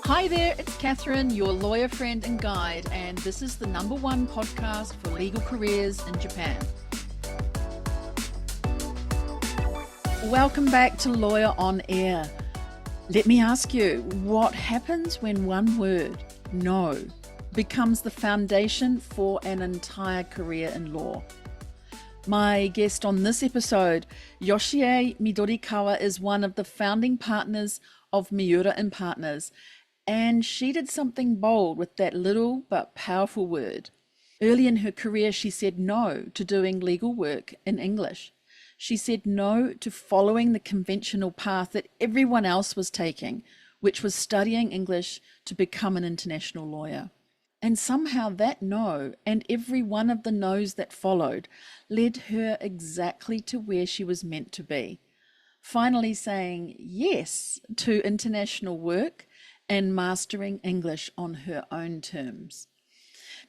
Hi there, it's Catherine, your lawyer friend and guide, and this is the #1 podcast for legal careers in Japan. Welcome back to Lawyer on Air. Let me ask you, what happens when one word, no, becomes the foundation for an entire career in law? My guest on this episode, Yoshie Midorikawa, is one of the founding partners of Miura Partners, and she did something bold with that little but powerful word. Early in her career, she said no to doing legal work in English. She said no to following the conventional path that everyone else was taking, which was studying English to become an international lawyer. And somehow that no, and every one of the no's that followed, led her exactly to where she was meant to be. Finally saying yes to international work and mastering English on her own terms.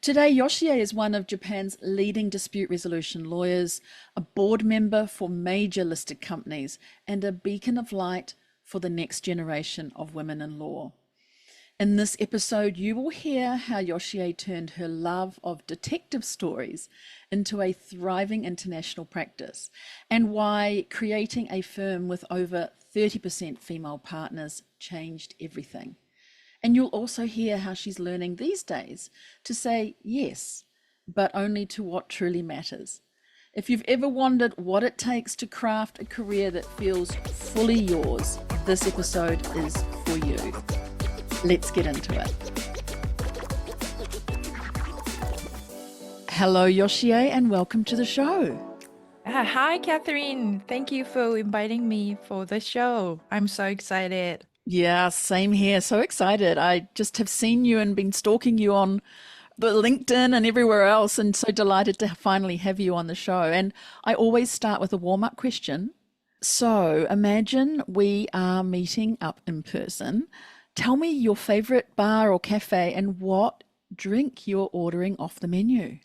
Today, Yoshie is one of Japan's leading dispute resolution lawyers, a board member for major listed companies, and a beacon of light for the next generation of women in law. In this episode, you will hear how Yoshie turned her love of detective stories into a thriving international practice, and why creating a firm with over 30% female partners changed everything. And you'll also hear how she's learning these days to say yes, but only to what truly matters. If you've ever wondered what it takes to craft a career that feels fully yours, this episode is for you. Let's get into it. Hello, Yoshie, and welcome to the show. Hi, Catherine. Thank you for inviting me for the show. I'm so excited. Yeah, same here. So excited. I just have seen you and been stalking you on the LinkedIn and everywhere else, and so delighted to finally have you on the show. And I always start with a warm-up question. So imagine we are meeting up in person. Tell me your favorite bar or cafe and what drink you're ordering off the menu.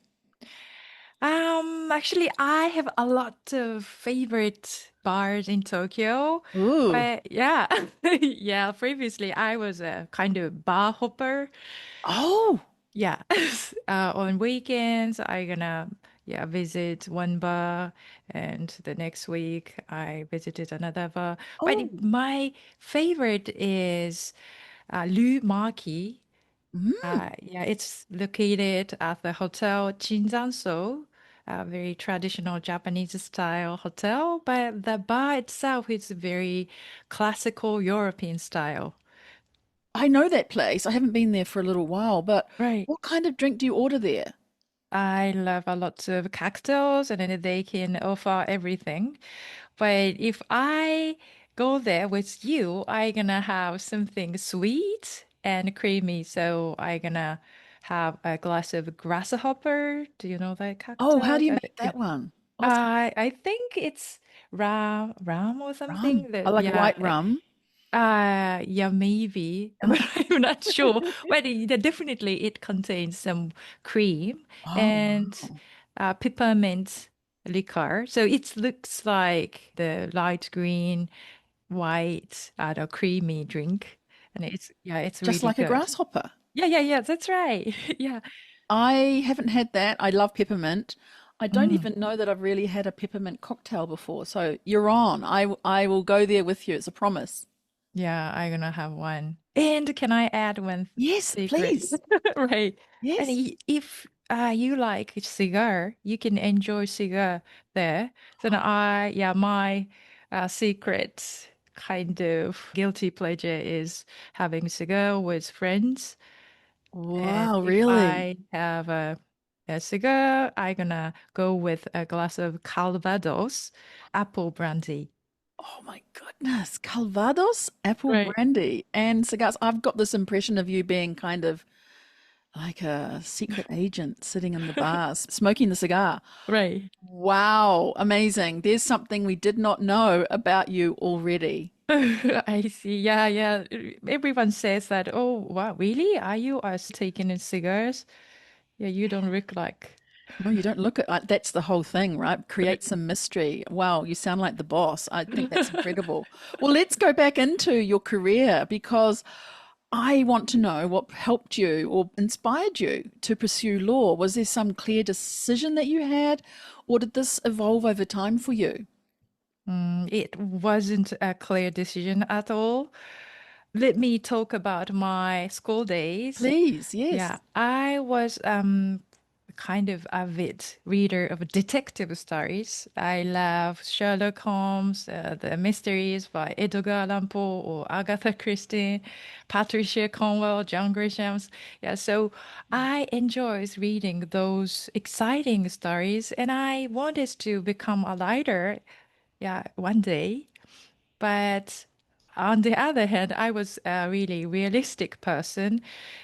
Actually, I have a lot of favorite bars in Tokyo. Ooh. But yeah, yeah, previously I was a kind of bar hopper. Oh. Yeah. On weekends, I gonna visit one bar, and the next week I visited another bar. But Oh. my favorite is Rue Maki. Mm. Yeah, it's located at the Hotel Chinzanso, a very traditional Japanese style hotel, but the bar itself is very classical European style. I know that place. I haven't been there for a little while, but Right. what kind of drink do you order there? I love a lot of cocktails, and then they can offer everything. But if I go there with you, I gonna have something sweet and creamy. So I gonna have a glass of grasshopper. Do you know that Oh, how cocktail? do you make Yeah. that one? Oh, I think it's rum or rum. something I that like a white rum. yeah, maybe, but I'm not sure. But definitely it contains some cream Oh, and wow. peppermint liquor. So it looks like the light green, white, the creamy drink. And it's Just really like a good. grasshopper. Yeah, that's right. Yeah. I haven't had that. I love peppermint. I don't Mm. even know that I've really had a peppermint cocktail before. So you're on. I will go there with you. It's a promise. Yeah, I'm gonna have one. And can I add one Yes, secret? please. Right. And Yes. if you like cigar, you can enjoy cigar there. Then my secret kind of guilty pleasure is having cigar with friends. And Wow, if really? I have a cigar, I'm gonna go with a glass of Calvados apple brandy. Oh my goodness. Calvados, apple Right. brandy, and cigars. I've got this impression of you being kind of like a secret agent sitting in the bars, smoking the cigar. Right. Wow, amazing. There's something we did not know about you already. I see. Yeah. Everyone says that. Oh, wow, really? Are you taking in cigars? Yeah, you don't look like. No, you don't look at that's the whole thing, right? Create some mystery. Wow, you sound like the boss. I think that's incredible. Well, let's go back into your career because I want to know what helped you or inspired you to pursue law. Was there some clear decision that you had, or did this evolve over time for you? It wasn't a clear decision at all. Let me talk about my school days. Please, Yeah, yes. I was kind of avid reader of detective stories. I love Sherlock Holmes, the mysteries by Edgar Allan Poe or Agatha Christie, Patricia Cornwell, John Grisham's. Yeah, so I enjoys reading those exciting stories, and I wanted to become a writer, yeah, one day. But on the other hand, I was a really realistic person,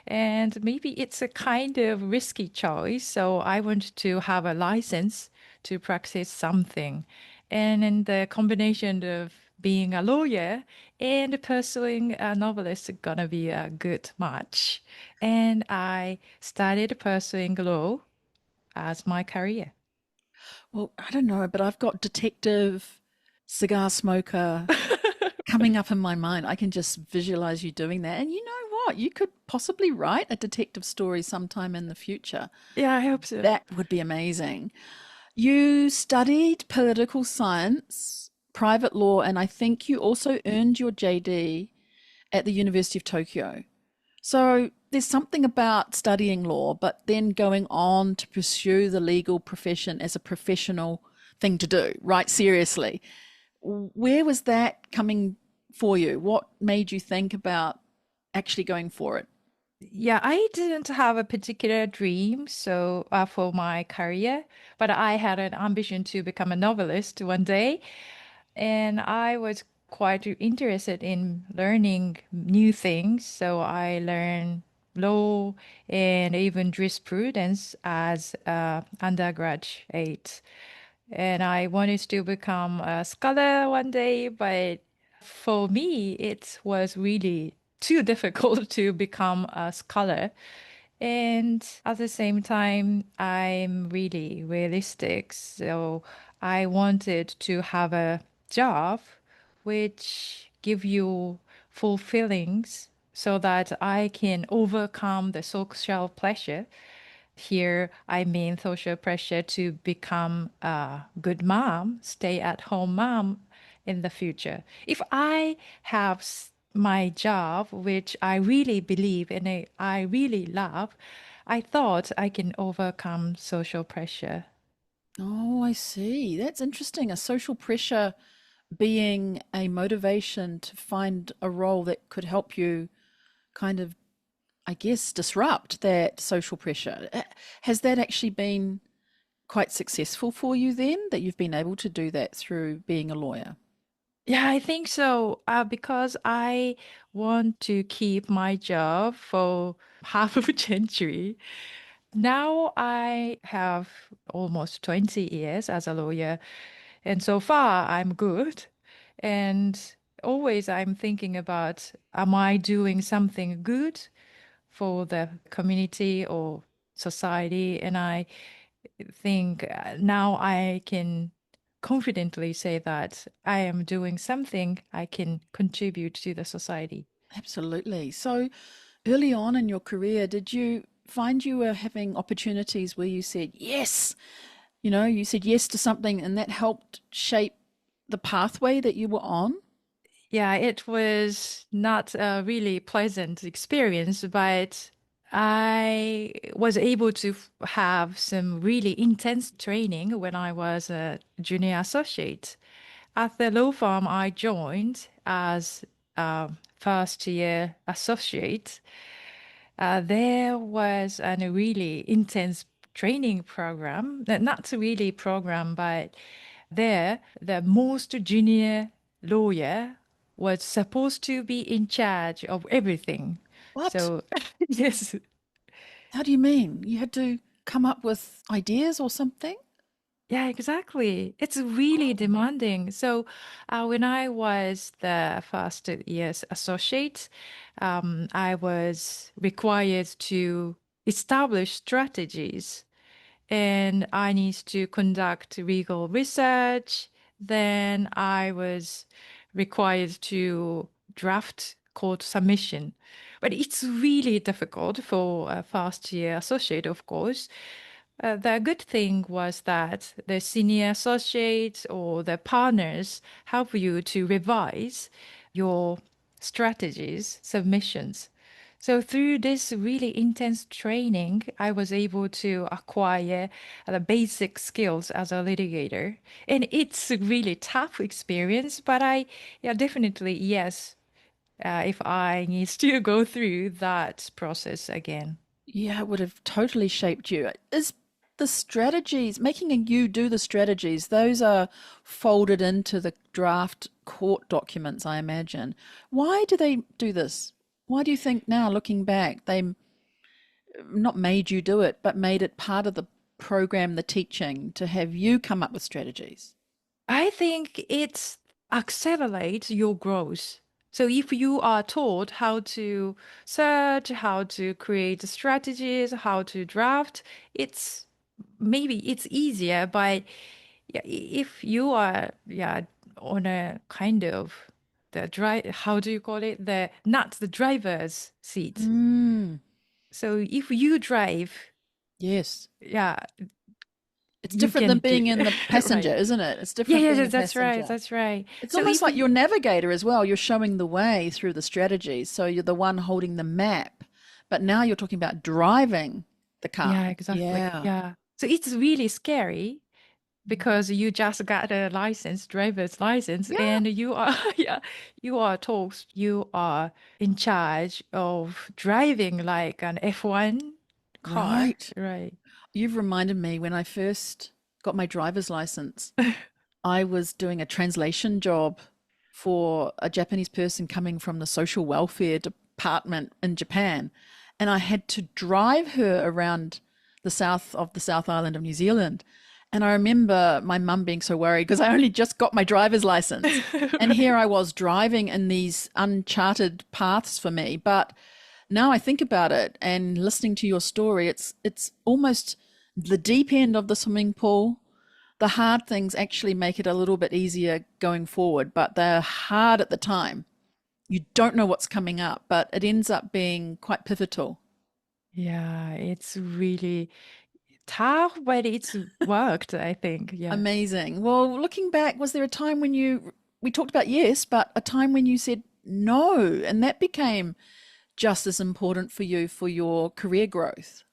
and maybe it's a kind of risky choice. So I want to have a license to practice something. And in the combination of being a lawyer and pursuing a novelist is gonna be a good match. And I started pursuing law as my career. Well, I don't know, but I've got detective, cigar smoker coming up in my mind. I can just visualize you doing that. And you know what? You could possibly write a detective story sometime in the future. Yeah, I hope so. That would be amazing. You studied political science, private law, and I think you also earned your JD at the University of Tokyo. So there's something about studying law, but then going on to pursue the legal profession as a professional thing to do, right? Seriously. Where was that coming for you? What made you think about actually going for it? Yeah, I didn't have a particular dream so for my career, but I had an ambition to become a novelist one day, and I was quite interested in learning new things. So I learned law and even jurisprudence as undergraduate. And I wanted to become a scholar one day, but for me, it was really too difficult to become a scholar. And at the same time, I'm really realistic. So I wanted to have a job which give you fulfillings so that I can overcome the social pressure. Here, I mean social pressure to become a good mom, stay at home mom in the future. If I have my job, which I really believe and I really love, I thought I can overcome social pressure. Oh, I see. That's interesting. A social pressure being a motivation to find a role that could help you kind of, I guess, disrupt that social pressure. Has that actually been quite successful for you then, that you've been able to do that through being a lawyer? Yeah, I think so. Because I want to keep my job for half of a century. Now I have almost 20 years as a lawyer, and so far I'm good. And always I'm thinking about, am I doing something good for the community or society? And I think now I can confidently say that I am doing something I can contribute to the society. Absolutely. So early on in your career, did you find you were having opportunities where you said yes? You know, you said yes to something and that helped shape the pathway that you were on? Yeah, it was not a really pleasant experience, but I was able to have some really intense training when I was a junior associate. At the law firm I joined as a first year associate, there was a really intense training program, not really program, but there, the most junior lawyer was supposed to be in charge of everything. What? So, yes, How do you mean? You had to come up with ideas or something? yeah, exactly. It's really demanding. So, when I was the first year's associate, I was required to establish strategies, and I need to conduct legal research. Then I was required to draft called submission. But it's really difficult for a first year associate, of course. The good thing was that the senior associates or the partners help you to revise your strategies, submissions. So through this really intense training, I was able to acquire the basic skills as a litigator. And it's a really tough experience, but yeah, definitely, yes, if I need to go through that process again. Yeah, it would have totally shaped you. Is the strategies, making you do the strategies, those are folded into the draft court documents, I imagine. Why do they do this? Why do you think now, looking back, they not made you do it, but made it part of the program, the teaching, to have you come up with strategies? I think it accelerates your growth. So if you are taught how to search, how to create strategies, how to draft, it's maybe it's easier. But yeah, if you are on a kind of the drive, how do you call it? The not the driver's seat. Mm, So if you drive, yes. yeah, It's you different than can do being in the passenger, right. isn't it? It's Yeah, different yeah, being a that's right. passenger. That's right. It's So almost if like you, your navigator as well. You're showing the way through the strategies. So you're the one holding the map. But now you're talking about driving the car. yeah, exactly. Yeah. Yeah. So it's really scary because you just got a license, driver's license, Yeah. and you are, yeah, you are told you are in charge of driving like an F1 car, Right. right? You've reminded me when I first got my driver's license, I was doing a translation job for a Japanese person coming from the social welfare department in Japan. And I had to drive her around the south of the South Island of New Zealand. And I remember my mum being so worried because I only just got my driver's license. And here I was driving in these uncharted paths for me. But now I think about it and listening to your story, it's almost the deep end of the swimming pool. The hard things actually make it a little bit easier going forward, but they're hard at the time. You don't know what's coming up, but it ends up being quite pivotal. Yeah, it's really tough, but it's worked, I think. Yeah. Amazing. Well, looking back, was there a time when we talked about yes, but a time when you said no, and that became just as important for you for your career growth?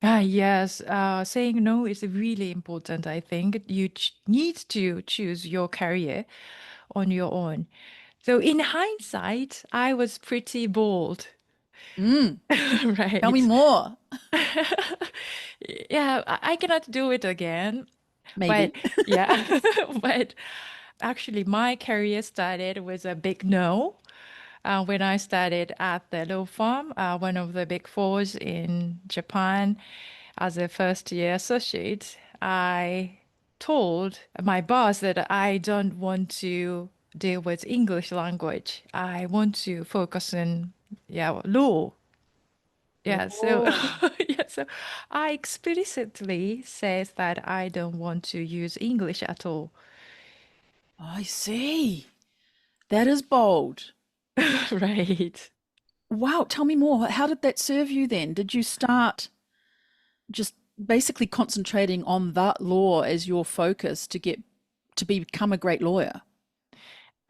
Ah, yes, saying no is really important, I think. You ch need to choose your career on your own. So in hindsight, I was pretty bold, Mm, tell me right? more. Yeah, I cannot do it again, but Maybe. yeah, but actually my career started with a big no. When I started at the law firm, one of the big fours in Japan, as a first year associate, I told my boss that I don't want to deal with English language. I want to focus on law. Yeah, so Oh, yeah, so I explicitly says that I don't want to use English at all. I see. That is bold. Right. Wow, tell me more. How did that serve you then? Did you start just basically concentrating on that law as your focus to become a great lawyer?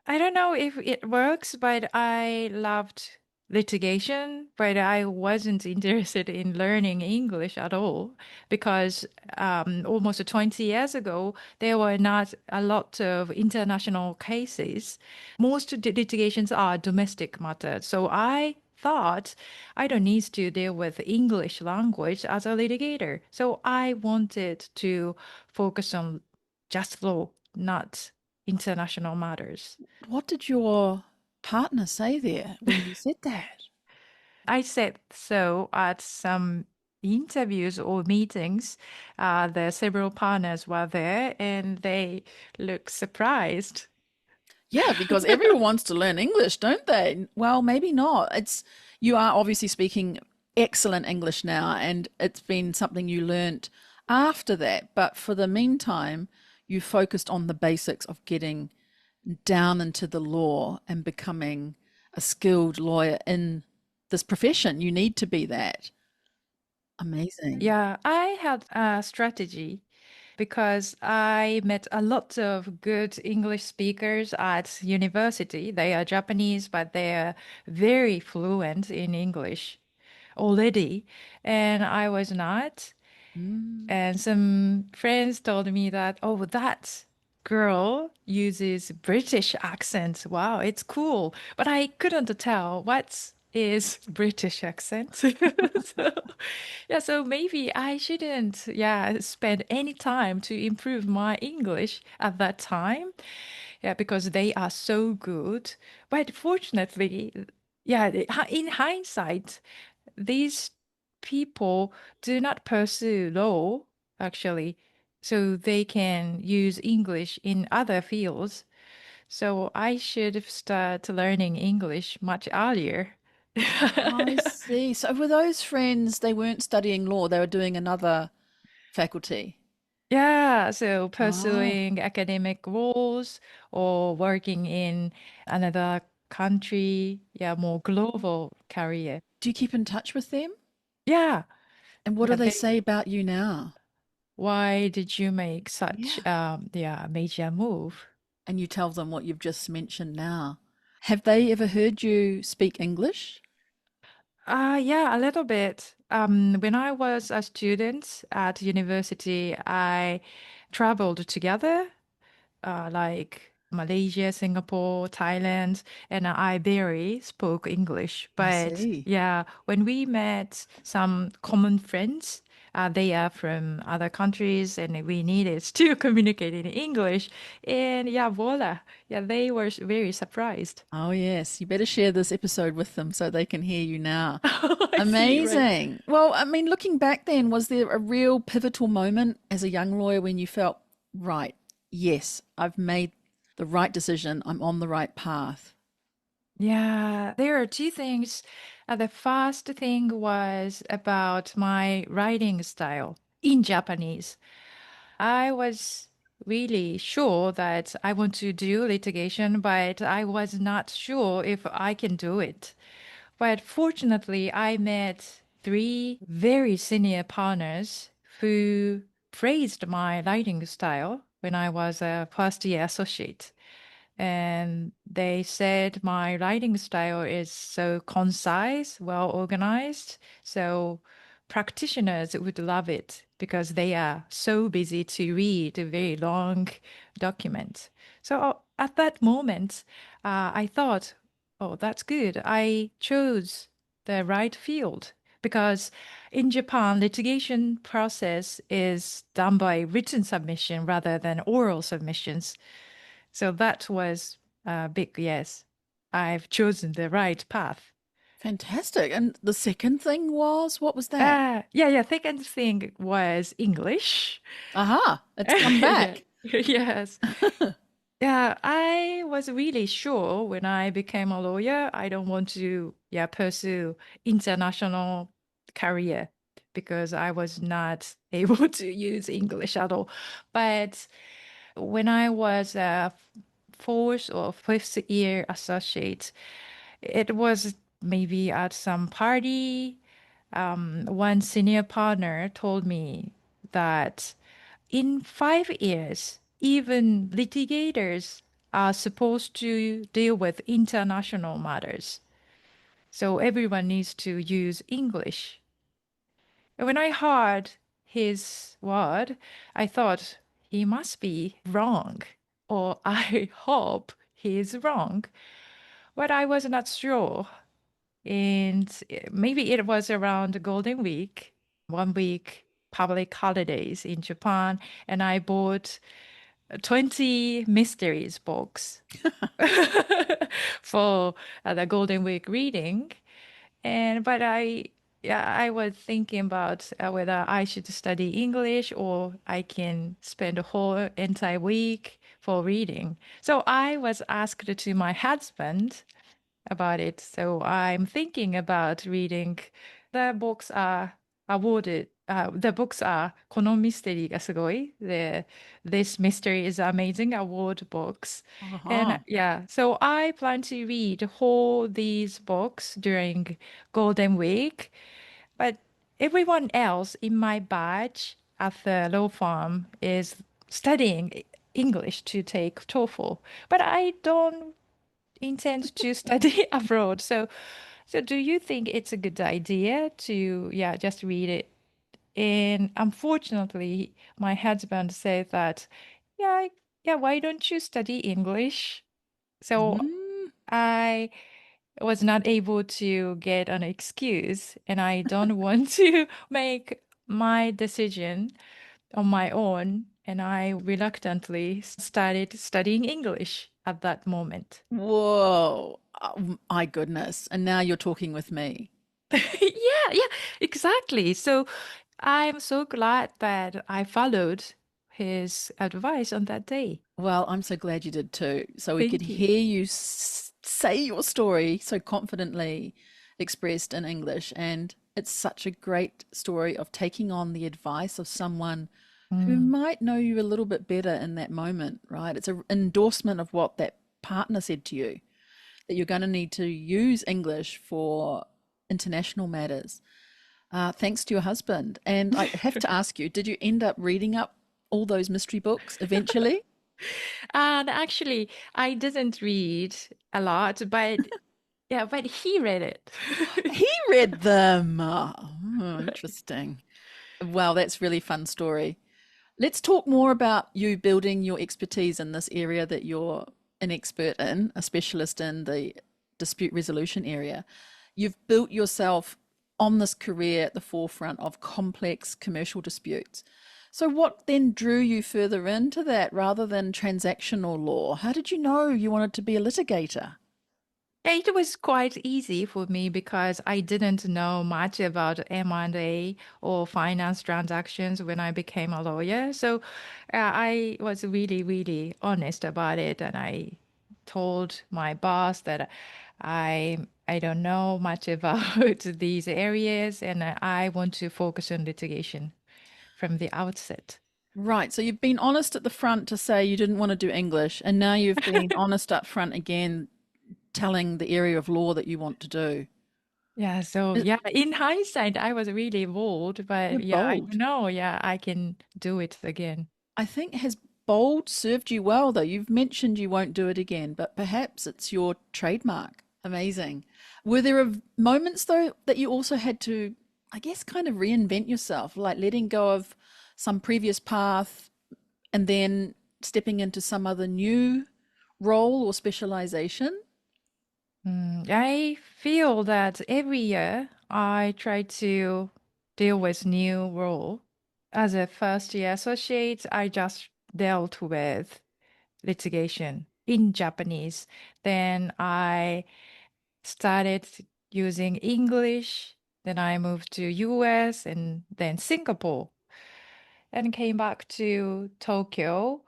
I don't know if it works, but I loved litigation, but I wasn't interested in learning English at all because almost 20 years ago, there were not a lot of international cases. Most of the litigations are domestic matters. So I thought I don't need to deal with English language as a litigator. So I wanted to focus on just law, not international matters. What did your partner say there when you said that? I said so at some interviews or meetings. The several partners were there and they looked surprised. Yeah, because everyone wants to learn English, don't they? Well, maybe not. It's you are obviously speaking excellent English now, and it's been something you learnt after that. But for the meantime, you focused on the basics of getting down into the law and becoming a skilled lawyer in this profession. You need to be that. Amazing. Yeah, I had a strategy because I met a lot of good English speakers at university. They are Japanese, but they are very fluent in English already, and I was not. Mm. And some friends told me that, oh, that girl uses British accent. Wow, it's cool. But I couldn't tell what is British accent. So, yeah, so maybe I shouldn't, yeah, spend any time to improve my English at that time. Yeah, because they are so good. But fortunately, yeah, in hindsight, these people do not pursue law, actually, so they can use English in other fields. So I should have started learning English much earlier. I see. So were those friends, they weren't studying law, they were doing another faculty. Yeah, so Oh, pursuing academic roles or working in another country, yeah, more global career. do you keep in touch with them? Yeah, And what do yeah, they they, say about you now? why did you make such Yeah. yeah, major move? And you tell them what you've just mentioned now. Have they ever heard you speak English? Yeah, a little bit. When I was a student at university, I traveled together, like Malaysia, Singapore, Thailand, and I barely spoke English. I But see. yeah, when we met some common friends, they are from other countries, and we needed to communicate in English. And yeah, voila. Yeah, they were very surprised. Oh, yes. You better share this episode with them so they can hear you now. I see, right? Amazing. Well, I mean, looking back then, was there a real pivotal moment as a young lawyer when you felt, right, yes, I've made the right decision, I'm on the right path? Yeah, there are two things. The first thing was about my writing style in Japanese. I was really sure that I want to do litigation, but I was not sure if I can do it. But fortunately, I met three very senior partners who praised my writing style when I was a first year associate. And they said my writing style is so concise, well organized. So practitioners would love it because they are so busy to read a very long document. So at that moment, I thought, oh, that's good. I chose the right field because in Japan, litigation process is done by written submission rather than oral submissions. So that was a big yes. I've chosen the right path. Fantastic. And the second thing was, what was that? Yeah. Second thing was English. Aha, it's come Yeah. back. Yes. Yeah, I was really sure when I became a lawyer, I don't want to, yeah, pursue international career because I was not able to use English at all. But when I was a fourth or fifth year associate, it was maybe at some party. One senior partner told me that in 5 years, even litigators are supposed to deal with international matters. So everyone needs to use English. And when I heard his word, I thought he must be wrong, or I hope he is wrong. But I was not sure. And maybe it was around Golden Week, 1 week public holidays in Japan, and I bought 20 mysteries books for the Golden Week reading. And but I was thinking about whether I should study English or I can spend a whole entire week for reading. So I was asked to my husband about it. So I'm thinking about reading. The books are awarded. The books are このミステリーがすごい. This mystery is amazing award books. And Uh-huh. yeah, so I plan to read all these books during Golden Week. But everyone else in my batch at the law firm is studying English to take TOEFL. But I don't intend to study abroad. So do you think it's a good idea to, yeah, just read it? And unfortunately, my husband said that, yeah, yeah, why don't you study English? So Mm. I was not able to get an excuse, and I don't want to make my decision on my own. And I reluctantly started studying English at that moment. Whoa. Oh, my goodness. And now you're talking with me. Yeah, yeah, exactly. So I'm so glad that I followed his advice on that day. Well, I'm so glad you did too. So we could Thank you. hear you say your story so confidently expressed in English. And it's such a great story of taking on the advice of someone who Mm. might know you a little bit better in that moment, right? It's an endorsement of what that partner said to you, that you're going to need to use English for international matters. Thanks to your husband. And I have to ask you, did you end up reading up all those mystery books eventually? And actually, I didn't read a lot, but yeah, but he read it. He read them. Interesting. Wow, that's really fun story. Let's talk more about you building your expertise in this area that you're an expert in, a specialist in the dispute resolution area. You've built yourself on this career at the forefront of complex commercial disputes. So, what then drew you further into that rather than transactional law? How did you know you wanted to be a litigator? It was quite easy for me because I didn't know much about M&A or finance transactions when I became a lawyer. So I was really, really honest about it. And I told my boss that I don't know much about these areas and I want to focus on litigation from the outset. Right. So you've been honest at the front to say you didn't want to do English, and now you've been honest up front again, telling the area of law that you want to do. Yeah, so Uh, yeah, in hindsight, I was really bold, You're but yeah, I bold. don't know. Yeah, I can do it again. I think has bold served you well, though. You've mentioned you won't do it again, but perhaps it's your trademark. Amazing. Were there moments, though, that you also had to, I guess, kind of reinvent yourself, like letting go of some previous path and then stepping into some other new role or specialization? I feel that every year I try to deal with new role. As a first year associate, I just dealt with litigation in Japanese. Then I started using English. Then I moved to US and then Singapore and came back to Tokyo.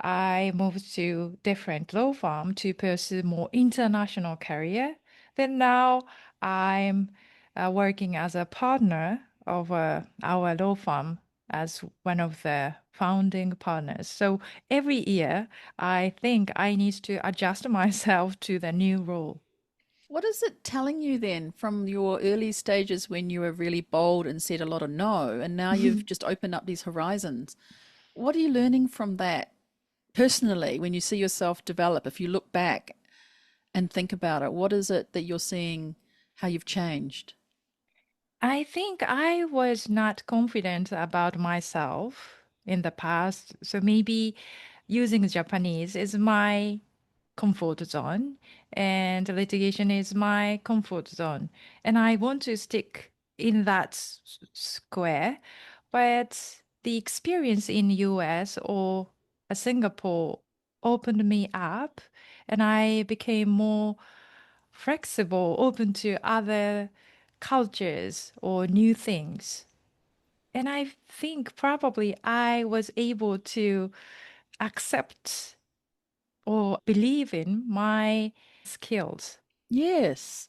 I moved to different law firm to pursue more international career. Then now I'm working as a partner of our law firm as one of the founding partners. So every year, I think I need to adjust myself to the new role. What is it telling you then from your early stages when you were really bold and said a lot of no, and now you've just opened up these horizons? What are you learning from that personally when you see yourself develop? If you look back and think about it, what is it that you're seeing how you've changed? I think I was not confident about myself in the past. So maybe using Japanese is my comfort zone and litigation is my comfort zone. And I want to stick in that square. But the experience in US or Singapore opened me up and I became more flexible, open to other cultures or new things. And I think probably I was able to accept or believe in my skills. Yes.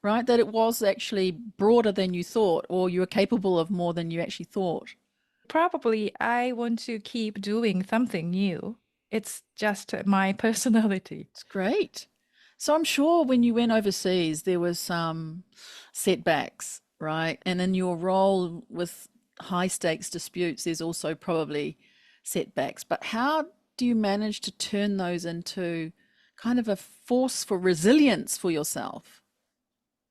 right? That it was actually broader than you thought, or you were capable of more than you actually thought. Probably I want to keep doing something new. It's just my personality. It's great. So I'm sure when you went overseas, there was some setbacks, right? And in your role with high stakes disputes, there's also probably setbacks. But how do you manage to turn those into kind of a force for resilience for yourself?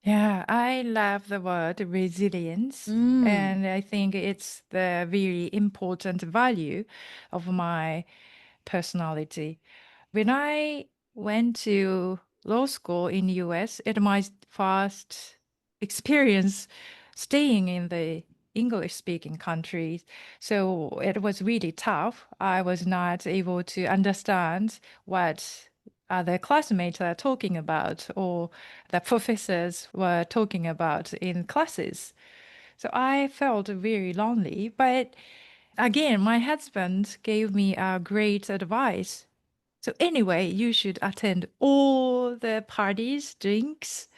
Yeah, I love the word resilience, Mm, and I think it's the very important value of my personality. When I went to law school in US, it my first experience staying in the English speaking countries. So it was really tough. I was not able to understand what other classmates are talking about or the professors were talking about in classes. So I felt very lonely. But again, my husband gave me a great advice. So anyway, you should attend all the parties, drinks,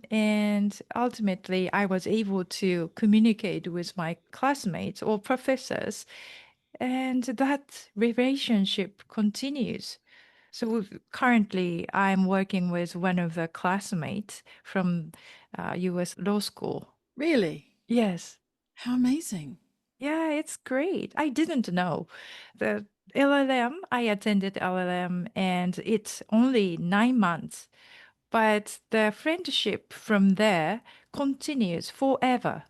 and ultimately I was able to communicate with my classmates or professors, and that relationship continues. So currently I'm working with one of the classmates from US law school. really? Yes. How amazing. Yeah, it's great. I didn't know. The LLM, I attended LLM and it's only 9 months, but the friendship from there continues forever.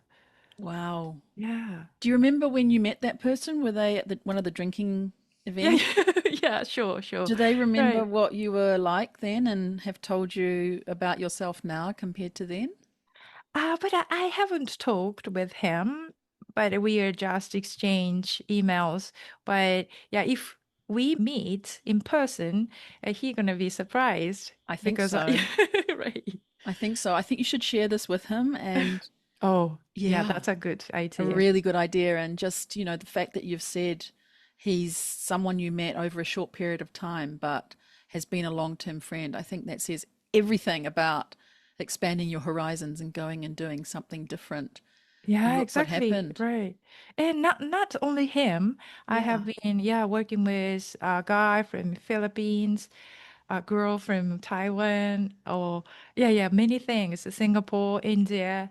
Wow. Yeah. Do you remember when you met that person? Were they at one of the drinking Yeah, events? yeah, sure, sure. Do they remember Right. what you were like then and have told you about yourself now compared to then? But I haven't talked with him, but we are just exchange emails. But yeah, if we meet in person, he gonna be surprised I think because so. right. I think so. I think you should share this with him and Oh, yeah, yeah, that's a good a idea. really good idea. And just, the fact that you've said he's someone you met over a short period of time, but has been a long-term friend, I think that says everything about expanding your horizons and going and doing something different. And Yeah, look what exactly. happened. Right. And not only him, I have Yeah. been, yeah, working with a guy from Philippines, a girl from Taiwan, or yeah, many things, Singapore, India.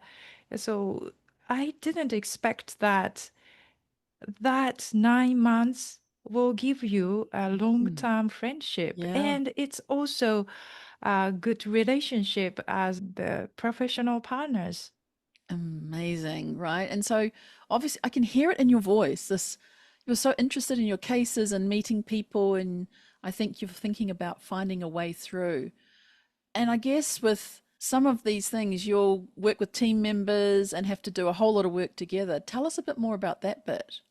So I didn't expect that 9 months will give you a Mm. long-term friendship. Yeah. And it's also a good relationship as the professional partners. Amazing, right? And so obviously I can hear it in your voice. This you're so interested in your cases and meeting people and I think you're thinking about finding a way through. And I guess with some of these things you'll work with team members and have to do a whole lot of work together. Tell us a bit more about that bit.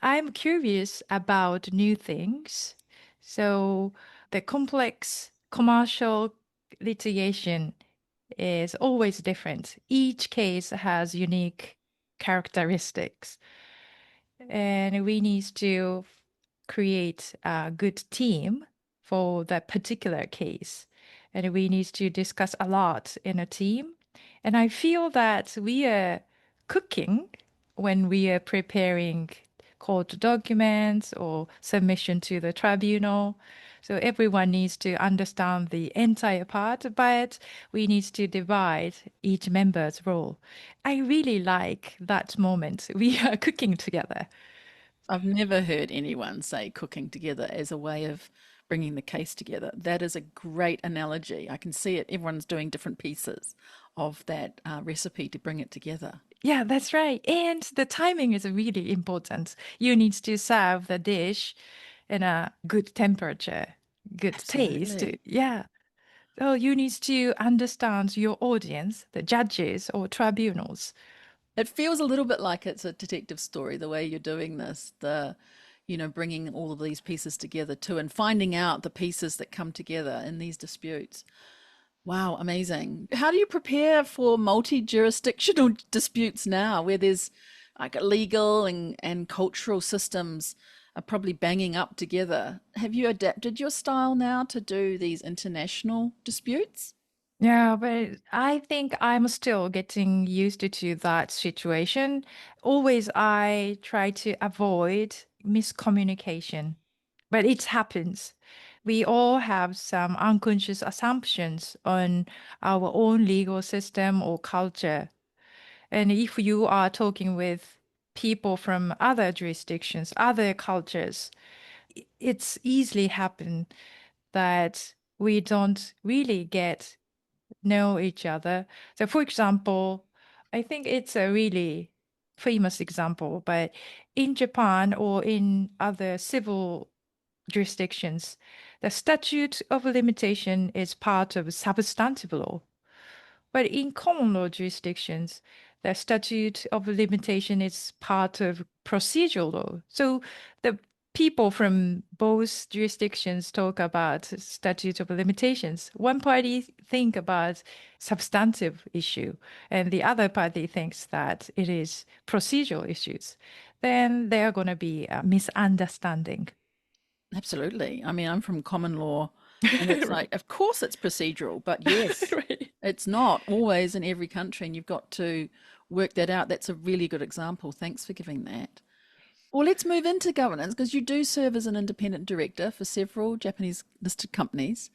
I'm curious about new things. So the complex commercial litigation is always different. Each case has unique characteristics, and we need to create a good team for that particular case. And we need to discuss a lot in a team. And I feel that we are cooking when we are preparing court documents or submission to the tribunal. So everyone needs to understand the entire part, but we need to divide each member's role. I really like that moment. We are cooking together. I've never heard anyone say cooking together as a way of bringing the case together. That is a great analogy. I can see it. Everyone's doing different pieces of that recipe to bring it together. Yeah, that's right. And the timing is really important. You need to serve the dish in a good temperature, good taste. Absolutely. Yeah. So you need to understand your audience, the judges or tribunals. It feels a little bit like it's a detective story, the way you're doing this, bringing all of these pieces together too and finding out the pieces that come together in these disputes. Wow, amazing. How do you prepare for multi-jurisdictional disputes now where there's like legal and cultural systems are probably banging up together? Have you adapted your style now to do these international disputes? Yeah, but I think I'm still getting used to that situation. Always I try to avoid miscommunication, but it happens. We all have some unconscious assumptions on our own legal system or culture. And if you are talking with people from other jurisdictions, other cultures, it's easily happen that we don't really get know each other. So, for example, I think it's a really famous example, but in Japan or in other civil jurisdictions, the statute of limitation is part of substantive law. But in common law jurisdictions, the statute of limitation is part of procedural law. So the people from both jurisdictions talk about statute of limitations. One party think about substantive issue, and the other party thinks that it is procedural issues. Then there are going to be a misunderstanding. Absolutely. I mean, I'm from common law, and it's Right. like, of course it's procedural, but yes, Right. it's not always in every country, and you've got to work that out. That's a really good example. Thanks for giving that. Well, let's move into governance because you do serve as an independent director for several Japanese listed companies.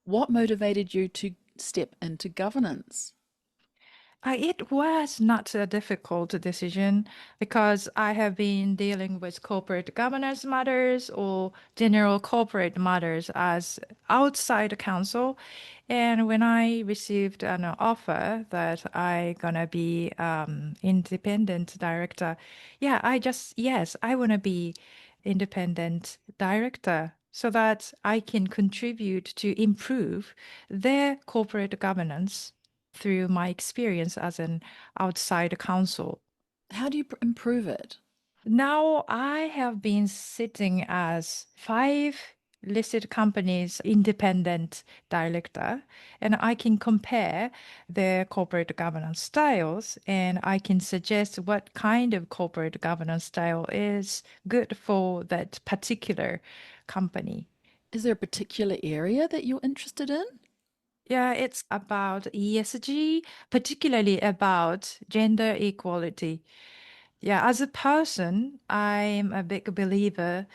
What motivated you to step into governance? It was not a difficult decision because I have been dealing with corporate governance matters or general corporate matters as outside counsel. And when I received an offer that I gonna be independent director, yeah, yes, I wanna be independent director so that I can contribute to improve their corporate governance through my experience as an outside counsel. How do you improve it? Now I have been sitting as five listed companies independent director, and I can compare their corporate governance styles, and I can suggest what kind of corporate governance style is good for that particular company. Is there a particular area that you're interested in? Yeah, it's about ESG, particularly about gender equality. Yeah, as a person, I'm a big believer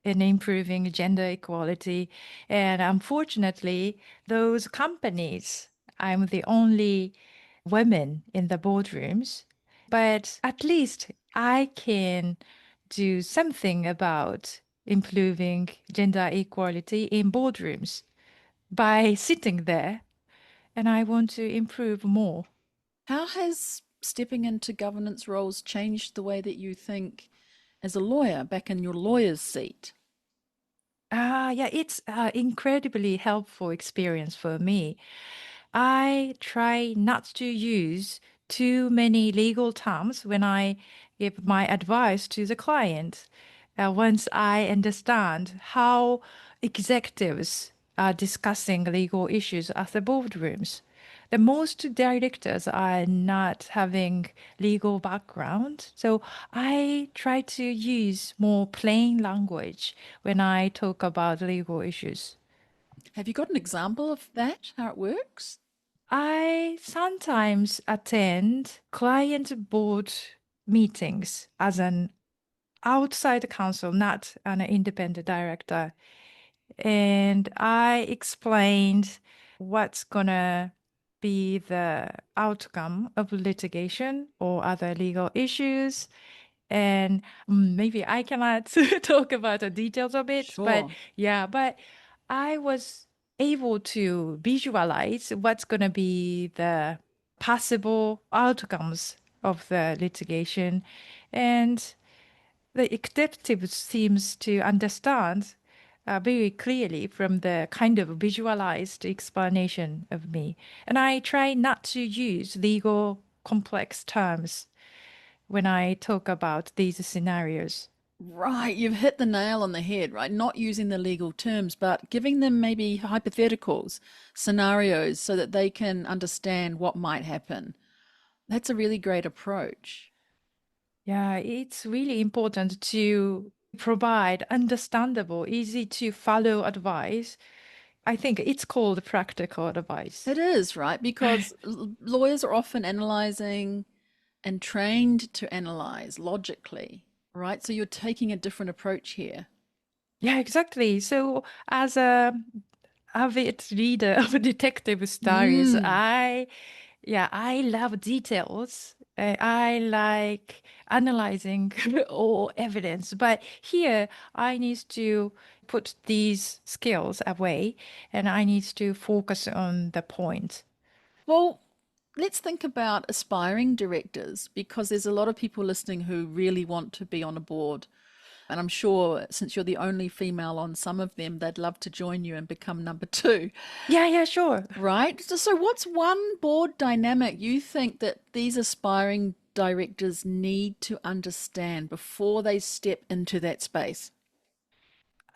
in improving gender equality. And unfortunately, those companies, I'm the only woman in the boardrooms, but at least I can do something about improving gender equality in boardrooms by sitting there, and I want to improve more. How has stepping into governance roles changed the way that you think as a lawyer back in your lawyer's seat? Yeah, it's incredibly helpful experience for me. I try not to use too many legal terms when I give my advice to the client. Once I understand how executives are discussing legal issues at the boardrooms, the most directors are not having legal background. So I try to use more plain language when I talk about legal issues. Have you got an example of that, how it works? I sometimes attend client board meetings as an outside counsel, not an independent director. And I explained what's gonna be the outcome of litigation or other legal issues. And maybe I cannot talk about the details of it, but Sure. yeah, but I was able to visualize what's going to be the possible outcomes of the litigation. And the executive seems to understand very clearly from the kind of visualized explanation of me. And I try not to use legal complex terms when I talk about these scenarios. Right, you've hit the nail on the head, right? Not using the legal terms, but giving them maybe hypotheticals, scenarios, so that they can understand what might happen. That's a really great approach. Yeah, it's really important to provide understandable, easy to follow advice I think it's called practical advice. It is, right? Because lawyers are often analyzing and trained to analyze logically, right? So you're taking a different approach here. Yeah, exactly. So as a avid reader of detective stories, Mm. I love details. I like analyzing all evidence. But here, I need to put these skills away and I need to focus on the point. Well, let's think about aspiring directors because there's a lot of people listening who really want to be on a board. And I'm sure since you're the only female on some of them, they'd love to join you and become number two, Yeah, yeah, sure. right? So, what's one board dynamic you think that these aspiring directors need to understand before they step into that space?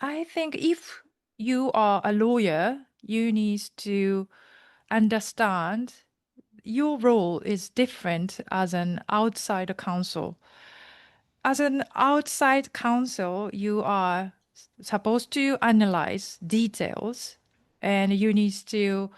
I think if you are a lawyer, you need to understand your role is different as an outside counsel. As an outside counsel, you are supposed to analyze details and you need to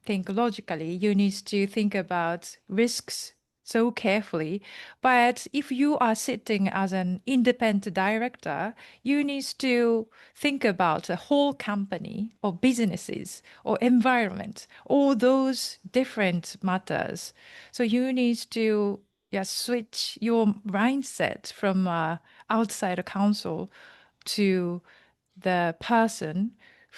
think logically. You need to think about risks so carefully. But if you are sitting as an independent director, you need to think about the whole company or businesses or environment, all those different matters. So you need to switch your mindset from outside counsel to the person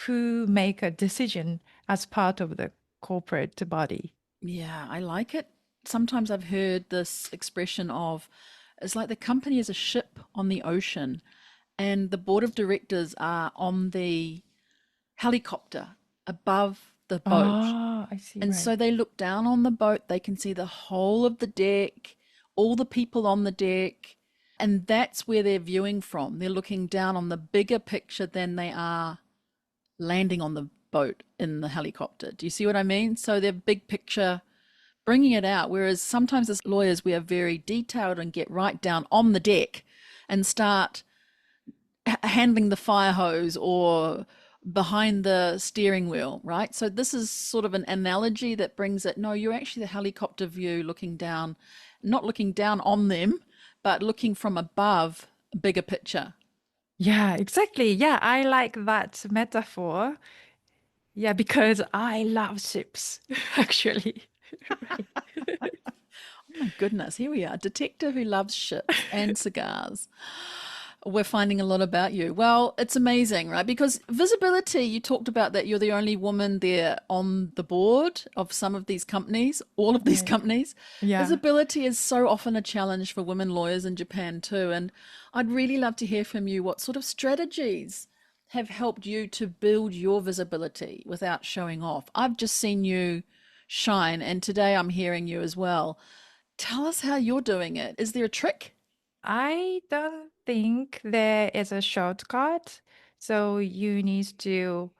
who make a decision as part of the corporate body. Yeah, I like it. Sometimes I've heard this expression of it's like the company is a ship on the ocean and the board of directors are on the helicopter above the boat. Ah, I see, And right. so they look down on the boat, they can see the whole of the deck, all the people on the deck, and that's where they're viewing from. They're looking down on the bigger picture than they are landing on the boat in the helicopter. Do you see what I mean? So they're big picture bringing it out. Whereas sometimes as lawyers, we are very detailed and get right down on the deck and start handling the fire hose or behind the steering wheel, right? So this is sort of an analogy that brings it. No, you're actually the helicopter view looking down, not looking down on them, but looking from above, a bigger picture. Yeah, exactly. Yeah, I like that metaphor. Yeah, because I love ships, actually. Right. Oh my goodness, here we are, detective who loves ships and cigars. We're finding a lot about you. Well, it's amazing, right? Because visibility, you talked about that you're the only woman there on the board of some of these companies, all of these Right. companies. Yeah. Visibility is so often a challenge for women lawyers in Japan too. And I'd really love to hear from you what sort of strategies have helped you to build your visibility without showing off. I've just seen you shine, and today I'm hearing you as well. Tell us how you're doing it. Is there a trick? I don't think there is a shortcut. So you need to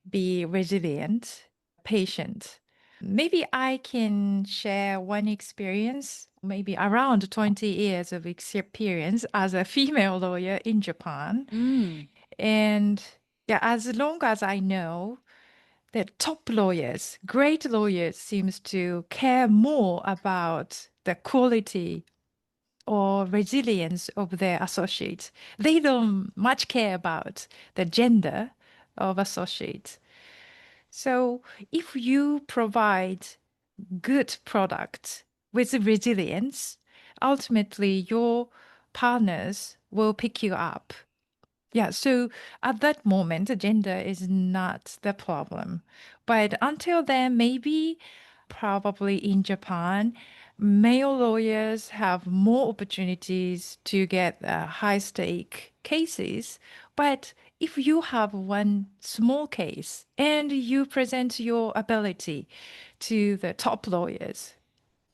be resilient, patient. Maybe I can share one experience, maybe around 20 years of experience as a female lawyer in Japan. Mm. And yeah, as long as I know, the top lawyers, great lawyers seems to care more about the quality or resilience of their associates. They don't much care about the gender of associates. So if you provide good product with resilience, ultimately your partners will pick you up. Yeah, so at that moment, gender is not the problem. But until then, maybe probably in Japan, male lawyers have more opportunities to get high stake cases. But if you have one small case and you present your ability to the top lawyers,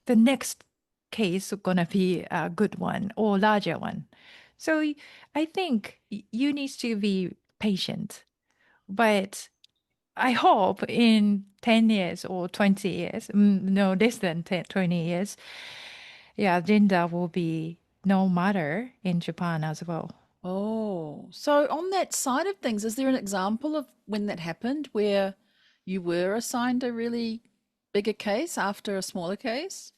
the next case is gonna be a good one or larger one. So I think you need to be patient, but I hope in 10 years or 20 years, no less than 10, 20 years, yeah, gender will be no matter in Japan as well. Oh, so on that side of things, is there an example of when that happened where you were assigned a really bigger case after a smaller case?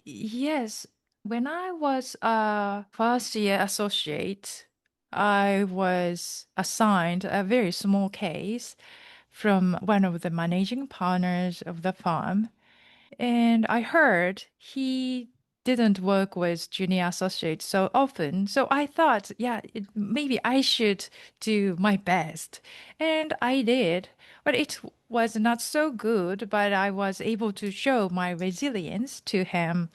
Yes, when I was a first year associate, I was assigned a very small case from one of the managing partners of the firm. And I heard he didn't work with junior associates so often. So I thought, yeah, maybe I should do my best. And I did. But it was not so good, but I was able to show my resilience to him.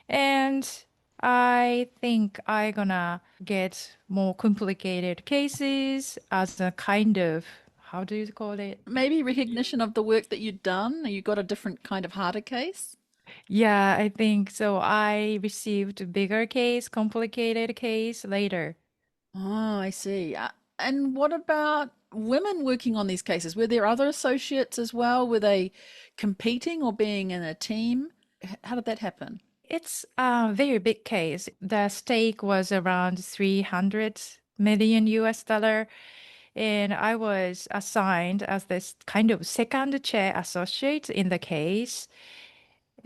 And I think I gonna get more complicated cases as a kind of, how do you call it? Maybe recognition of the work that you'd done? You got a different kind of harder case? Yeah, I think so. I received a bigger case, complicated case later. Oh, I see. And what about women working on these cases? Were there other associates as well? Were they competing or being in a team? How did that happen? It's a very big case. The stake was around 300 million US dollar, and I was assigned as this kind of second chair associate in the case,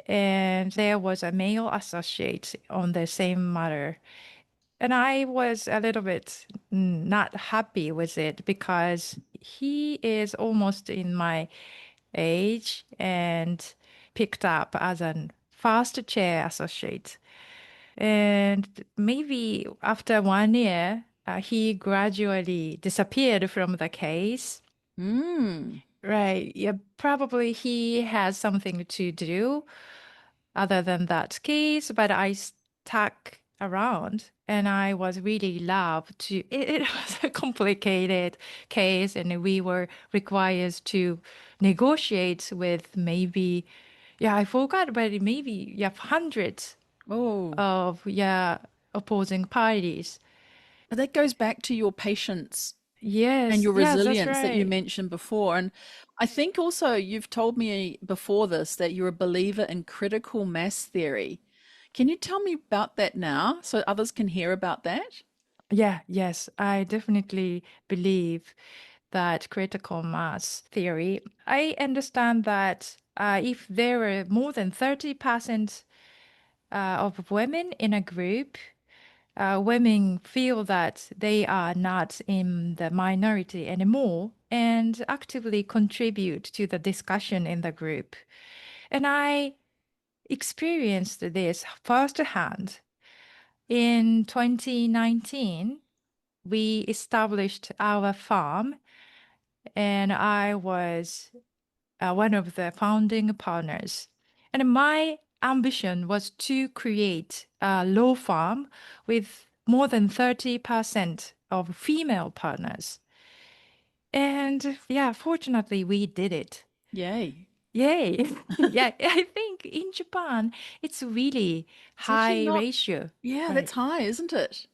and there was a male associate on the same matter. And I was a little bit not happy with it because he is almost in my age and picked up as an first chair associate. And maybe after 1 year, he gradually disappeared from the case. Hmm. Right. Yeah, probably he has something to do other than that case, but I stuck around and I was really loved to it was a complicated case and we were required to negotiate with maybe yeah, I forgot, but maybe yeah, hundreds Oh, of yeah, opposing parties. but that goes back to your patience and Yes, your yes, that's resilience that you right. mentioned before. And I think also you've told me before this that you're a believer in critical mass theory. Can you tell me about that now so others can hear about that? Yeah, yes, I definitely believe that critical mass theory. I understand that if there were more than 30% of women in a group, women feel that they are not in the minority anymore and actively contribute to the discussion in the group. And I experienced this firsthand. In 2019, we established our farm, and I was one of the founding partners. And my ambition was to create a law firm with more than 30% of female partners. And yeah, fortunately, we did it. Yay. Yay. Yeah, I think in Japan, it's really It's actually high not, ratio, yeah, right? that's high, isn't it?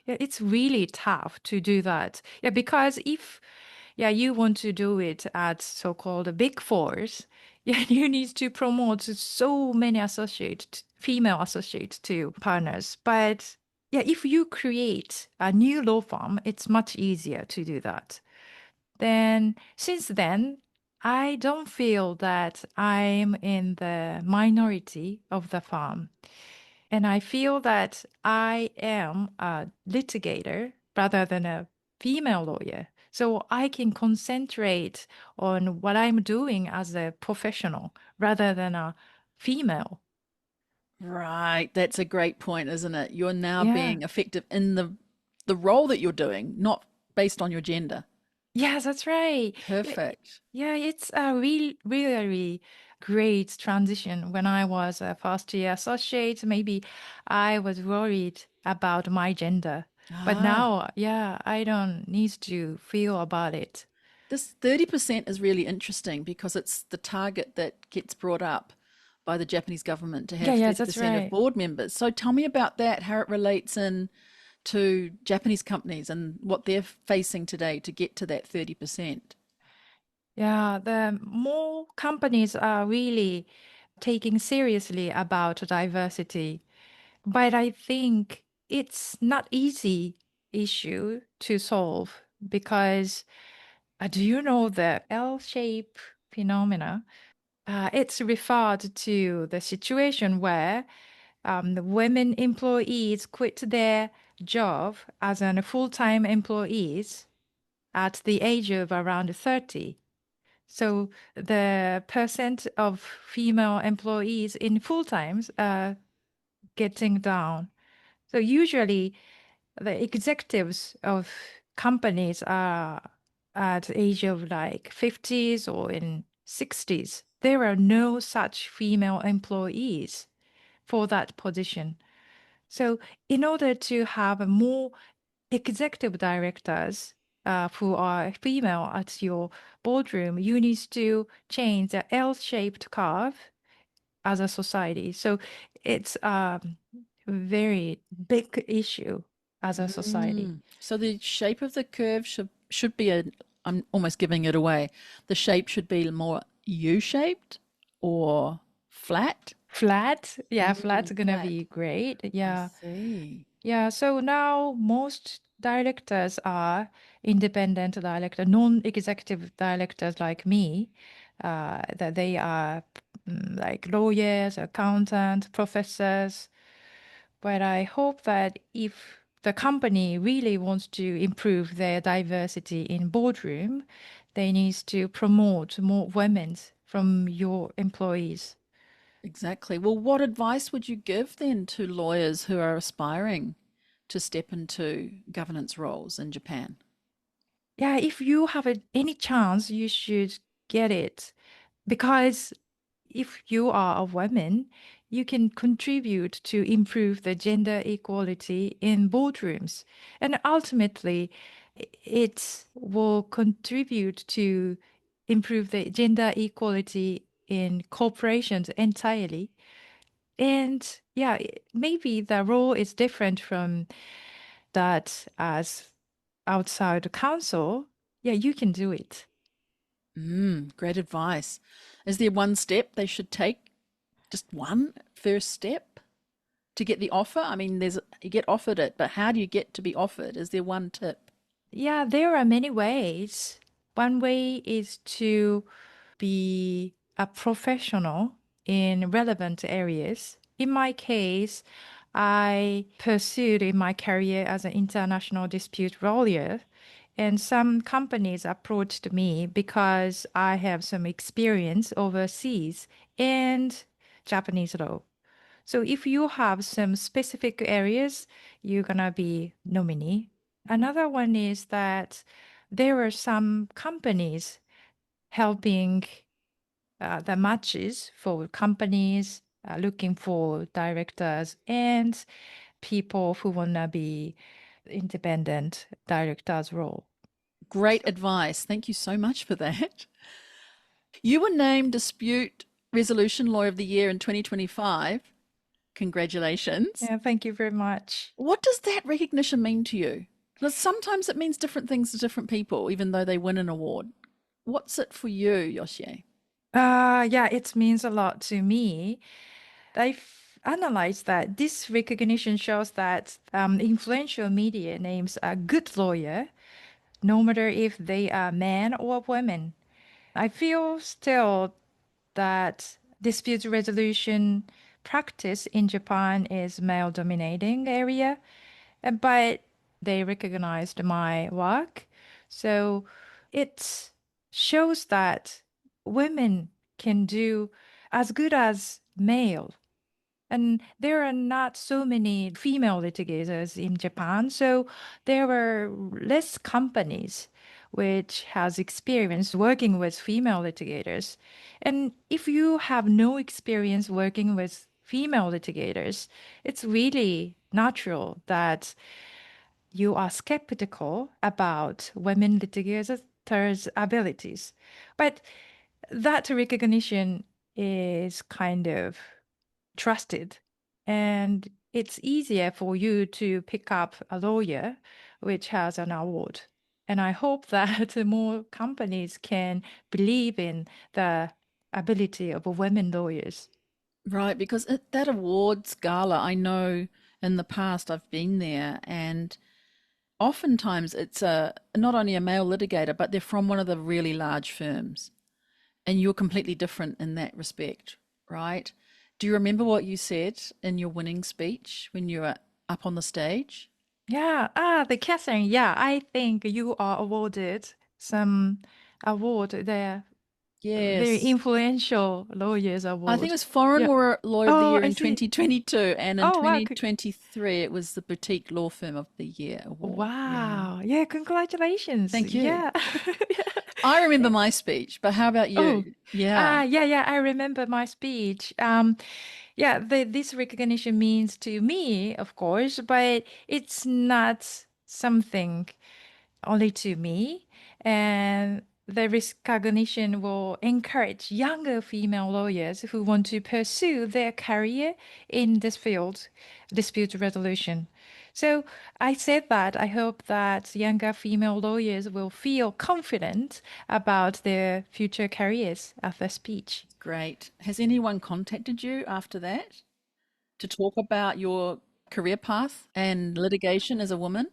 Yeah, it's really tough to do that. Yeah, because if yeah, you want to do it at so-called big fours, yeah, you need to promote so many associate, female associates to partners. But yeah, if you create a new law firm, it's much easier to do that. Then since then, I don't feel that I'm in the minority of the firm. And I feel that I am a litigator rather than a female lawyer. So I can concentrate on what I'm doing as a professional rather than a female. Right. That's a great point, isn't it? You're now Yeah. being effective in the role that you're doing, not based on your gender. Yes, that's right. Perfect. Yeah, it's a really great transition. When I was a first year associate, maybe I was worried about my gender. But Ah, now, yeah, I don't need to feel about it. this 30% is really interesting because it's the target that gets brought up by the Japanese government to Yeah, have yes, that's 30% of right. board members. So tell me about that, how it relates in to Japanese companies and what they're facing today to get to that 30%. Yeah, the more companies are really taking seriously about diversity, but I think it's not easy. issue to solve because do you know the L-shape phenomena? It's referred to the situation where the women employees quit their job as a full-time employees at the age of around 30. So the percent of female employees in full-times are getting down. So usually the executives of companies are at the age of like 50s or in 60s. There are no such female employees for that position. So in order to have more executive directors who are female at your boardroom, you need to change the L-shaped curve as a society. So it's a very big issue as a society. So the shape of the curve should be a. I'm almost giving it away. The shape should be more U-shaped or flat. Flat, yeah, flat's gonna Flat. be great. I Yeah. see. Yeah, so now most directors are independent director, non-executive directors like me, that they are like lawyers, accountants, professors. But I hope that if the company really wants to improve their diversity in boardroom, they need to promote more women from your employees. Exactly. Well, what advice would you give then to lawyers who are aspiring to step into governance roles in Japan? Yeah, if you have any chance, you should get it. Because if you are a woman, you can contribute to improve the gender equality in boardrooms. And ultimately, it will contribute to improve the gender equality in corporations entirely. And yeah, maybe the role is different from that as outside the council. Yeah, you can do it. Great advice. Is there one step they should take? Just one first step to get the offer? I mean, there's you get offered it, but how do you get to be offered? Is there one tip? Yeah, there are many ways. One way is to be a professional in relevant areas. In my case, I pursued in my career as an international dispute lawyer, and some companies approached me because I have some experience overseas and Japanese law. So if you have some specific areas, you're gonna be nominee. Another one is that there are some companies helping the matches for companies looking for directors and people who wanna be independent directors role. Great advice. Thank you so much for that. You were named Dispute Resolution Lawyer of the Year in 2025. Congratulations. Yeah, thank you very much. What does that recognition mean to you? Because sometimes it means different things to different people, even though they win an award. What's it for you, Yoshie? Yeah, it means a lot to me. I've analyzed that this recognition shows that influential media names a good lawyer, no matter if they are men or women. I feel still that dispute resolution practice in Japan is male dominating area, but they recognized my work. So it shows that women can do as good as male. And there are not so many female litigators in Japan, so there are less companies which has experience working with female litigators. And if you have no experience working with female litigators, it's really natural that you are skeptical about women litigators' abilities. But that recognition is kind of trusted. And it's easier for you to pick up a lawyer which has an award. And I hope that more companies can believe in the ability of women lawyers. Right, because that awards gala, I know in the past I've been there and oftentimes it's a not only a male litigator, but they're from one of the really large firms. And you're completely different in that respect, right? Do you remember what you said in your winning speech when you were up on the stage? Yeah, the Catherine. Yeah, I think you are awarded some award there, very Yes. influential lawyers I think it award. was Foreign Yeah. Lawyer of the Oh, Year I in see. 2022, and in Oh, wow. 2023 it was the Boutique Law Firm of the Year award. Yeah. Wow. Yeah, congratulations. Thank you. Yeah. I remember my speech, but how about Oh, you? Yeah, yeah, I remember my speech. Yeah, this recognition means to me, of course, but it's not something only to me. And the recognition will encourage younger female lawyers who want to pursue their career in this field, dispute resolution. So I said that I hope that younger female lawyers will feel confident about their future careers after speech. great. Has anyone contacted you after that to talk about your career path and litigation as a woman?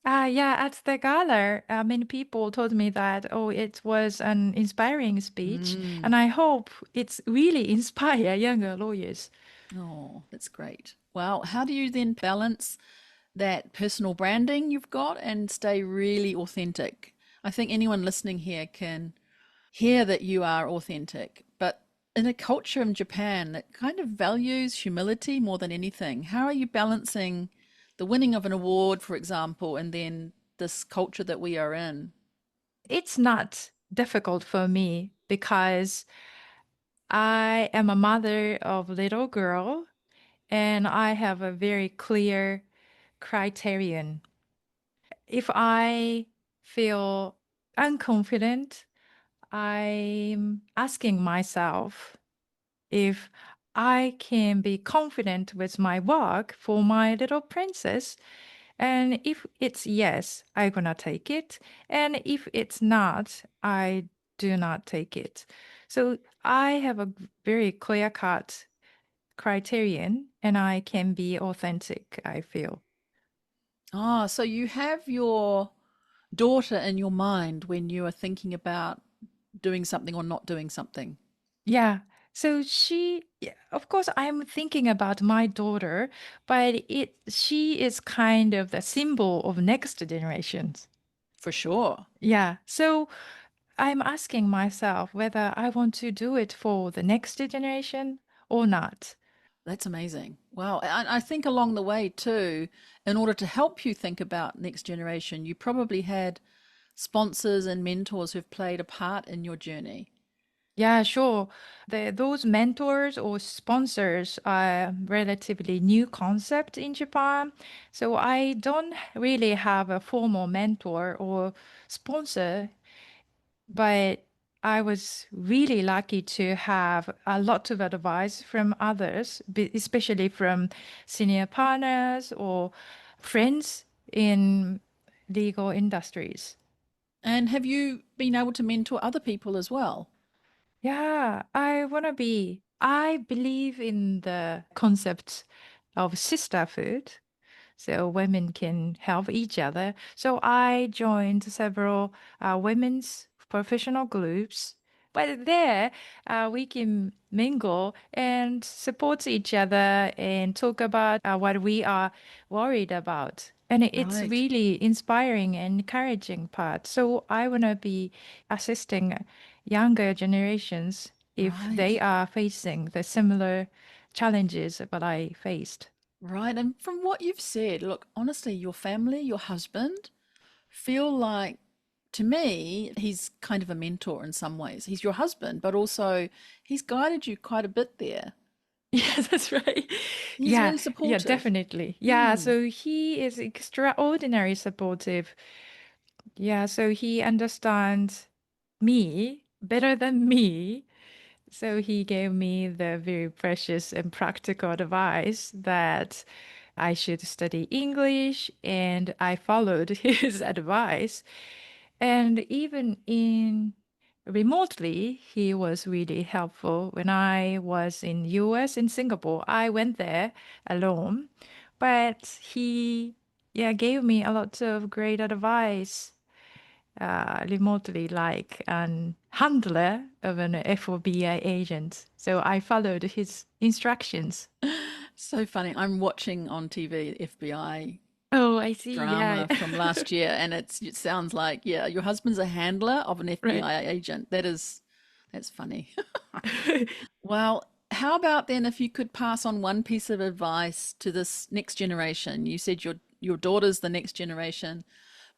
Yeah, at the gala, many people told me that, oh, it was an inspiring speech, Mm. and I hope it's really inspire younger lawyers. Oh, that's great. Well, how do you then balance that personal branding you've got and stay really authentic? I think anyone listening here can hear that you are authentic, but in a culture in Japan that kind of values humility more than anything, how are you balancing the winning of an award, for example, and then this culture that we are in? It's not difficult for me because I am a mother of little girl and I have a very clear criterion. If I feel unconfident, I'm asking myself if I can be confident with my work for my little princess. And if it's yes, I'm gonna take it. And if it's not, I do not take it. So I have a very clear cut criterion and I can be authentic, I feel. Ah, so you have your daughter in your mind when you are thinking about doing something or not doing something. Yeah. So yeah, of course, I'm thinking about my daughter, but she is kind of the symbol of next generations. For sure. Yeah. So I'm asking myself whether I want to do it for the next generation or not. That's amazing. Wow. And I think along the way, too, in order to help you think about next generation, you probably had sponsors and mentors who've played a part in your journey. Yeah, sure. Those mentors or sponsors are a relatively new concept in Japan. So I don't really have a formal mentor or sponsor, but I was really lucky to have a lot of advice from others, especially from senior partners or friends in legal industries. And have you been able to mentor other people as well? Yeah, I want to be. I believe in the concept of sisterhood, so women can help each other. So I joined several women's professional groups. But there, we can mingle and support each other and talk about what we are worried about. And it's Right. really inspiring and encouraging part. So I want to be assisting younger generations if they Right. are facing the similar challenges that I faced. Right. And from what you've said, look, honestly, your family, your husband feel like, to me, he's kind of a mentor in some ways. He's your husband, but also he's guided you quite a bit there. Yeah, that's right. He's Yeah, really yeah, supportive. definitely. Yeah, Hmm. so he is extraordinary supportive. Yeah, so he understands me better than me. So he gave me the very precious and practical advice that I should study English, and I followed his advice. And even in remotely, he was really helpful. When I was in US in Singapore, I went there alone, but he yeah, gave me a lot of great advice remotely, like an handler of an FBI agent. So I followed his instructions. So funny. I'm watching on TV FBI Oh, I see. Yeah. drama from last year, and it sounds like, yeah, your husband's a handler of an Right. FBI agent. That's funny. Well, how about then if you could pass on one piece of advice to this next generation? You said your daughter's the next generation,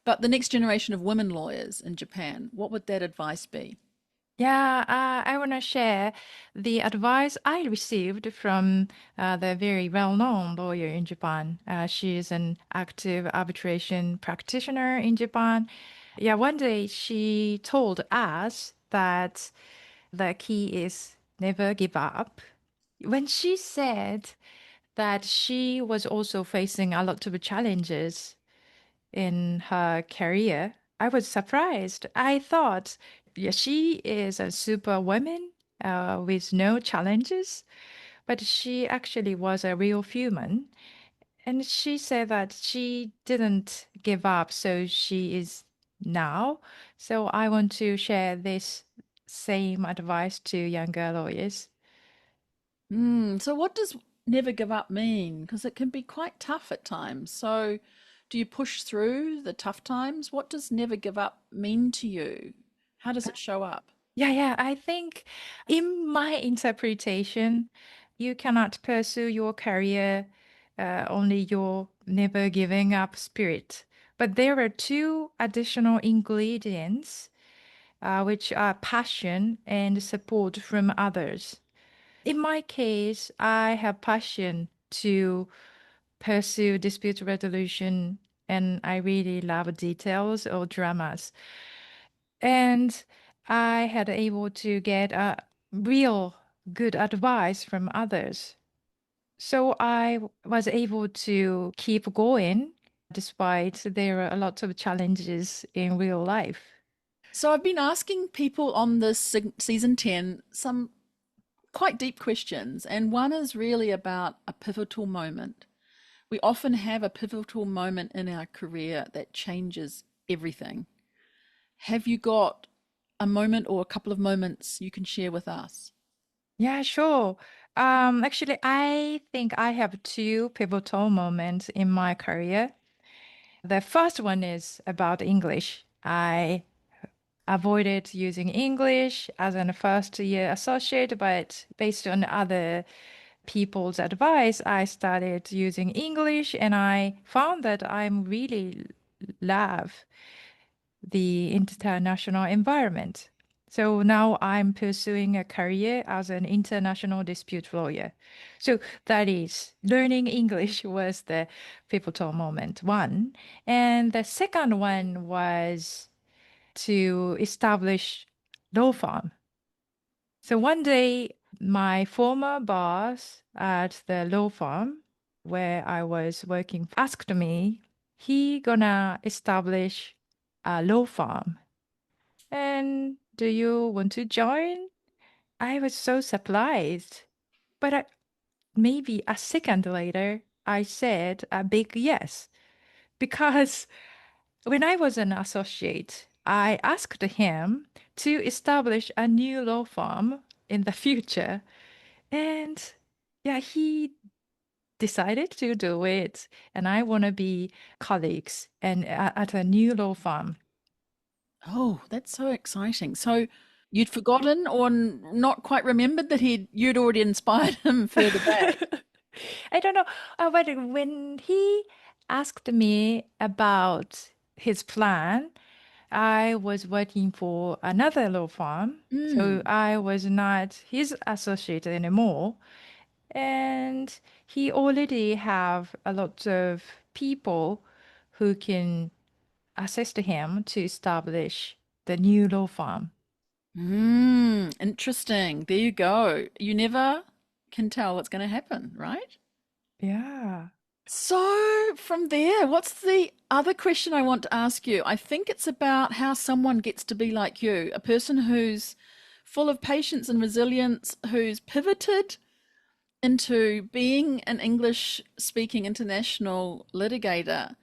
but the next generation of women lawyers in Japan, what would that advice be? Yeah, I want to share the advice I received from the very well-known lawyer in Japan. She is an active arbitration practitioner in Japan. Yeah, one day she told us that the key is never give up. When she said that she was also facing a lot of challenges in her career, I was surprised. I thought, yeah, she is a superwoman with no challenges, but she actually was a real human. And she said that she didn't give up, so she is now. So I want to share this same advice to younger lawyers. So what does never give up mean? Because it can be quite tough at times. So do you push through the tough times? What does never give up mean to you? How does it show up? Yeah, yeah. I think in my interpretation, you cannot pursue your career only your never giving up spirit. But there are two additional ingredients, which are passion and support from others. In my case, I have passion to pursue dispute resolution, and I really love details or dramas. And I had able to get a real good advice from others. So I was able to keep going despite there are a lot of challenges in real life. So I've been asking people on this season 10 some quite deep questions, and one is really about a pivotal moment. We often have a pivotal moment in our career that changes everything. Have you got a moment or a couple of moments you can share with us? Yeah, sure. Actually, I think I have two pivotal moments in my career. The first one is about English. I avoided using English as a first year associate, but based on other people's advice, I started using English and I found that I'm really love the international environment. So now I'm pursuing a career as an international dispute lawyer. So that is learning English was the pivotal moment, one. And the second one was to establish law firm. So one day, my former boss at the law firm where I was working asked me, he gonna establish a law firm. And do you want to join? I was so surprised. But maybe a second later, I said a big yes. Because when I was an associate, I asked him to establish a new law firm in the future. And yeah, he decided to do it. And I want to be colleagues and at a new law firm. Oh, that's so exciting. So you'd forgotten or not quite remembered that you'd already inspired him further back. I don't know. But when he asked me about his plan, I was working for another law firm. So Mm. I was not his associate anymore. And he already have a lot of people who can assist him to establish the new law firm. Interesting. There you go. You never can tell what's going to happen, right? Yeah. So, from there, what's the other question I want to ask you? I think it's about how someone gets to be like you, a person who's full of patience and resilience, who's pivoted into being an English speaking international litigator.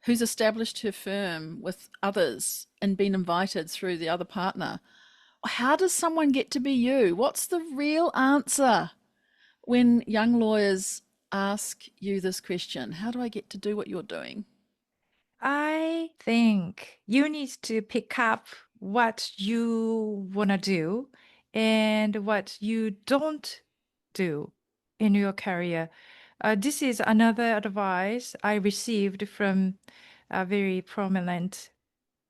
who's established her firm with others and been invited through the other partner. How does someone get to be you? What's the real answer when young lawyers ask you this question? How do I get to do what you're doing? I think you need to pick up what you want to do and what you don't do in your career. This is another advice I received from a very prominent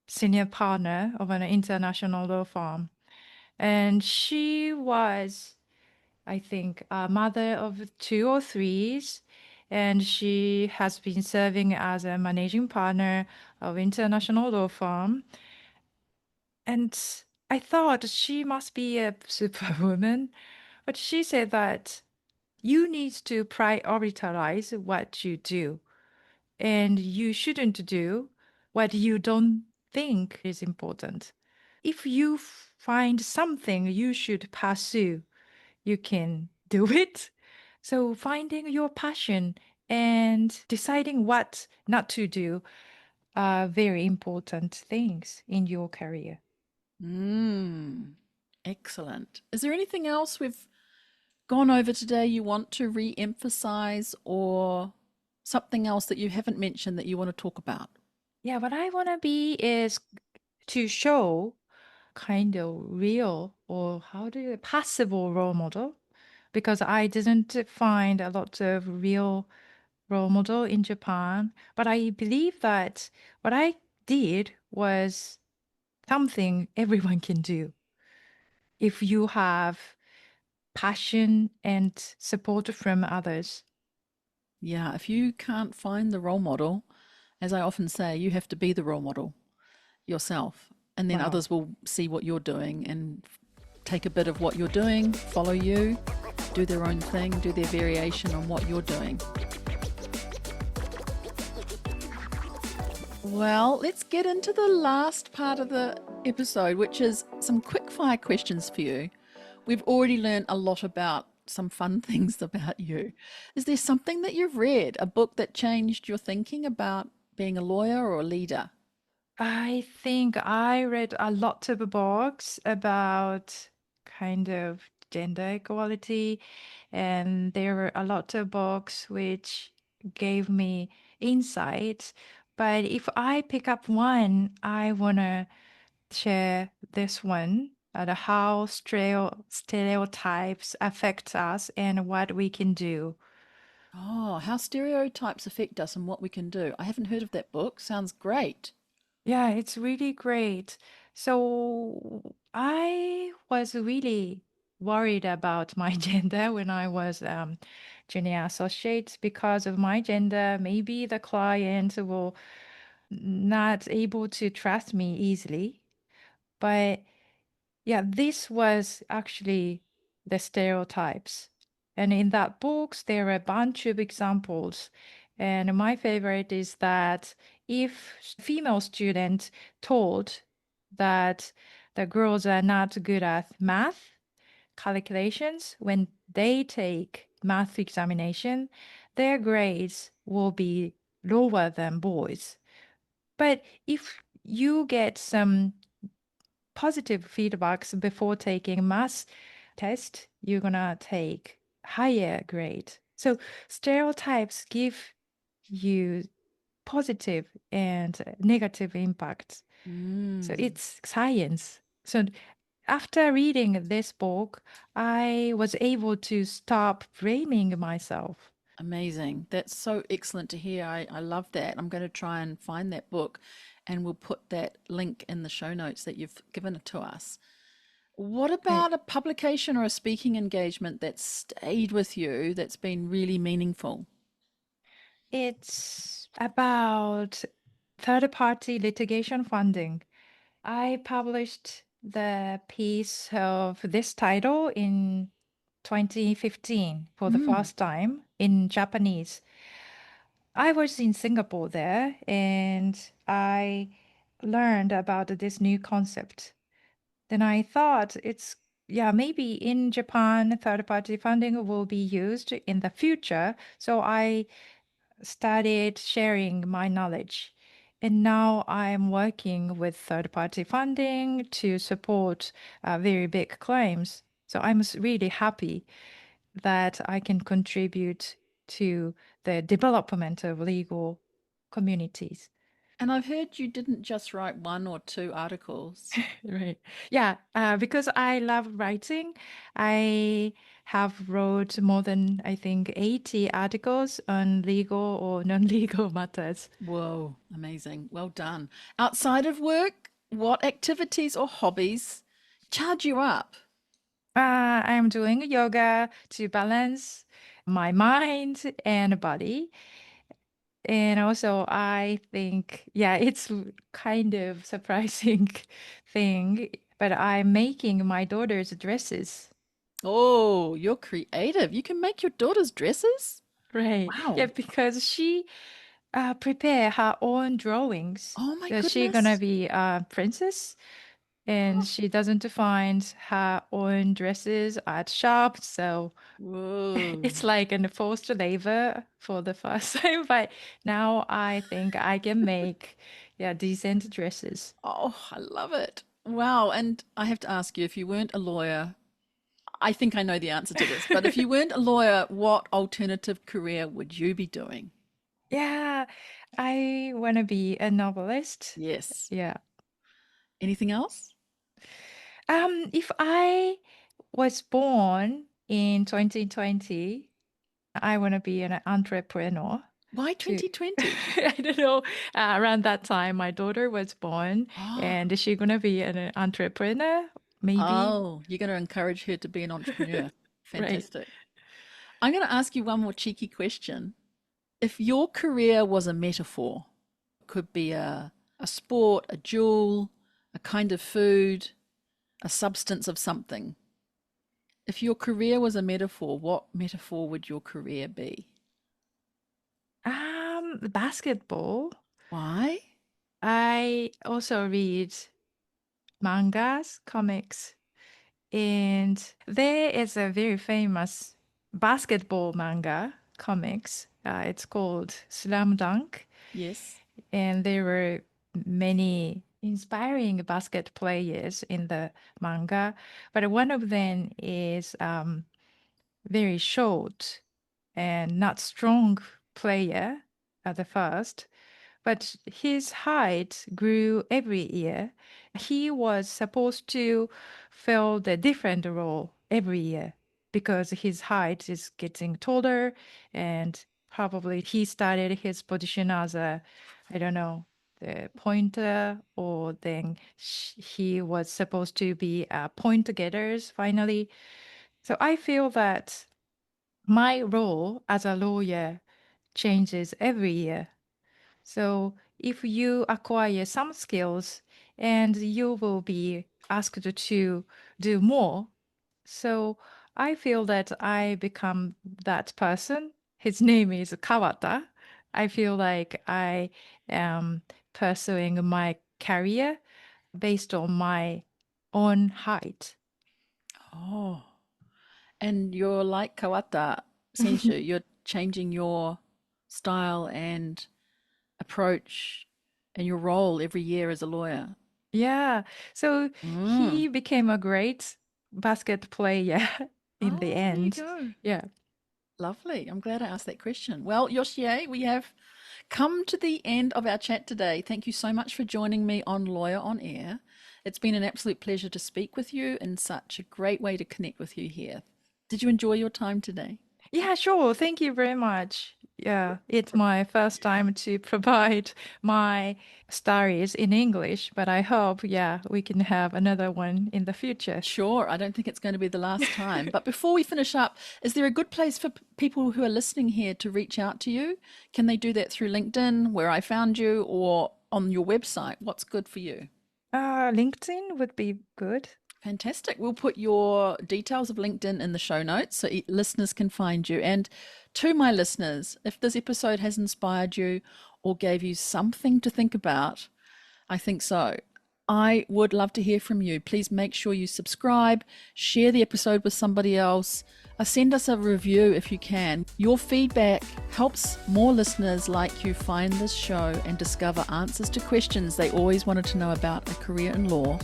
senior partner of an international law firm. And she was, I think, a mother of two or threes, and she has been serving as a managing partner of international law firm. And I thought she must be a superwoman, but she said that you need to prioritize what you do, and you shouldn't do what you don't think is important. If you find something you should pursue, you can do it. So finding your passion and deciding what not to do are very important things in your career. Mm, excellent. Is there anything else we've gone over today you want to re emphasize or something else that you haven't mentioned that you want to talk about? Yeah, what I want to be is to show kind of real or how do you possible role model because I didn't find a lot of real role model in Japan, but I believe that what I did was something everyone can do if you have passion and support from others. Yeah, if you can't find the role model, as I often say, you have to be the role model yourself. And then Wow. others will see what you're doing and take a bit of what you're doing, follow you, do their own thing, do their variation on what you're doing. Well, let's get into the last part of the episode, which is some quick fire questions for you. We've already learned a lot about some fun things about you. Is there something that you've read, a book that changed your thinking about being a lawyer or a leader? I think I read a lot of books about kind of gender equality, and there were a lot of books which gave me insights. But if I pick up one, I want to share this one how stereotypes affect us and what we can do. Oh, how stereotypes affect us and what we can do. I haven't heard of that book. Sounds great. Yeah, it's really great. So I was really worried about my gender when I was junior associate because of my gender. Maybe the client will not able to trust me easily. But yeah, this was actually the stereotypes. And in that books, there are a bunch of examples. And my favorite is that if female student told that the girls are not good at math calculations, when they take math examination, their grades will be lower than boys. But if you get some positive feedbacks before taking math test, you're gonna take higher grade. So stereotypes give you positive and negative impacts. So Mm. it's science. So after reading this book, I was able to stop blaming myself. Amazing. That's so excellent to hear. I love that. I'm going to try and find that book and we'll put that link in the show notes that you've given it to us. What Right. about a publication or a speaking engagement that stayed with you that's been really meaningful? It's about third party litigation funding. I published the piece of this title in 2015 for the Mm. first time in Japanese. I was in Singapore there and I learned about this new concept. Then I thought yeah, maybe in Japan, third party funding will be used in the future. So I started sharing my knowledge. And now I'm working with third-party funding to support very big claims. So I'm really happy that I can contribute to the development of legal communities. And I've heard you didn't just write one or two articles. Right. Yeah, because I love writing, I have wrote more than, I think, 80 articles on legal or non-legal matters. Whoa, amazing. Well done. Outside of work, what activities or hobbies charge you up? I'm doing yoga to balance my mind and body. And also, I think, yeah, it's kind of surprising thing, but I'm making my daughter's dresses. Oh, you're creative. You can make your daughter's dresses? Right. Yeah, Wow. because she prepare her own drawings. Oh my So she gonna goodness. be a princess, and she doesn't find her own dresses at shop. So Whoa. it's like an forced labor for the first time. But now I think I can make, yeah, decent dresses. Oh, I love it. Wow. And I have to ask you, if you weren't a lawyer, I think I know the answer to this, but if you weren't a lawyer, what alternative career would you be doing? Yeah, I wanna be a novelist. Yes. Yeah. Anything else? If I was born in 2020, I want to be an entrepreneur Why too. 2020? I don't know. Around that time, my daughter was born, Oh, and is she gonna be an entrepreneur? Maybe. oh, you're going to encourage her to be an entrepreneur. Right. Fantastic. I'm going to ask you one more cheeky question. If your career was a metaphor, it could be a sport, a jewel, a kind of food, a substance of something. If your career was a metaphor, what metaphor would your career be? Basketball. Why? I also read mangas, comics, and there is a very famous basketball manga comics. It's called Slam Dunk. Yes. And there were many inspiring basket players in the manga, but one of them is very short and not strong player at the first, but his height grew every year. He was supposed to fill the different role every year because his height is getting taller, and probably he started his position as a, I don't know, the pointer, or then he was supposed to be a point getters finally. So I feel that my role as a lawyer changes every year. So if you acquire some skills and you will be asked to do more. So I feel that I become that person. His name is Kawata. I feel like I am pursuing my career based on my own height. Oh, and you're like Kawata Senshu. You're changing your style and approach and your role every year as a lawyer. Yeah. So Mm. he became a great basket player in the Oh, there you end. go. Yeah. Lovely. I'm glad I asked that question. Well, Yoshie, we have come to the end of our chat today. Thank you so much for joining me on Lawyer on Air. It's been an absolute pleasure to speak with you and such a great way to connect with you here. Did you enjoy your time today? Yeah, sure. Thank you very much. Yeah, it's my first time to provide my stories in English, but I hope, yeah, we can have another one in the future. Sure, I don't think it's going to be the last time. But before we finish up, is there a good place for people who are listening here to reach out to you? Can they do that through LinkedIn, where I found you, or on your website? What's good for you? LinkedIn would be good. Fantastic. We'll put your details of LinkedIn in the show notes so listeners can find you. And to my listeners, if this episode has inspired you or gave you something to think about, I think so. I would love to hear from you. Please make sure you subscribe, share the episode with somebody else, send us a review if you can. Your feedback helps more listeners like you find this show and discover answers to questions they always wanted to know about a career in law,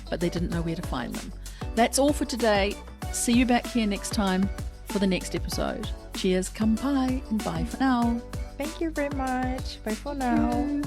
but they didn't know where to find them. That's all for today. See you back here next time for the next episode. Cheers, kampai, and bye for now. Thank you very much. Bye for now.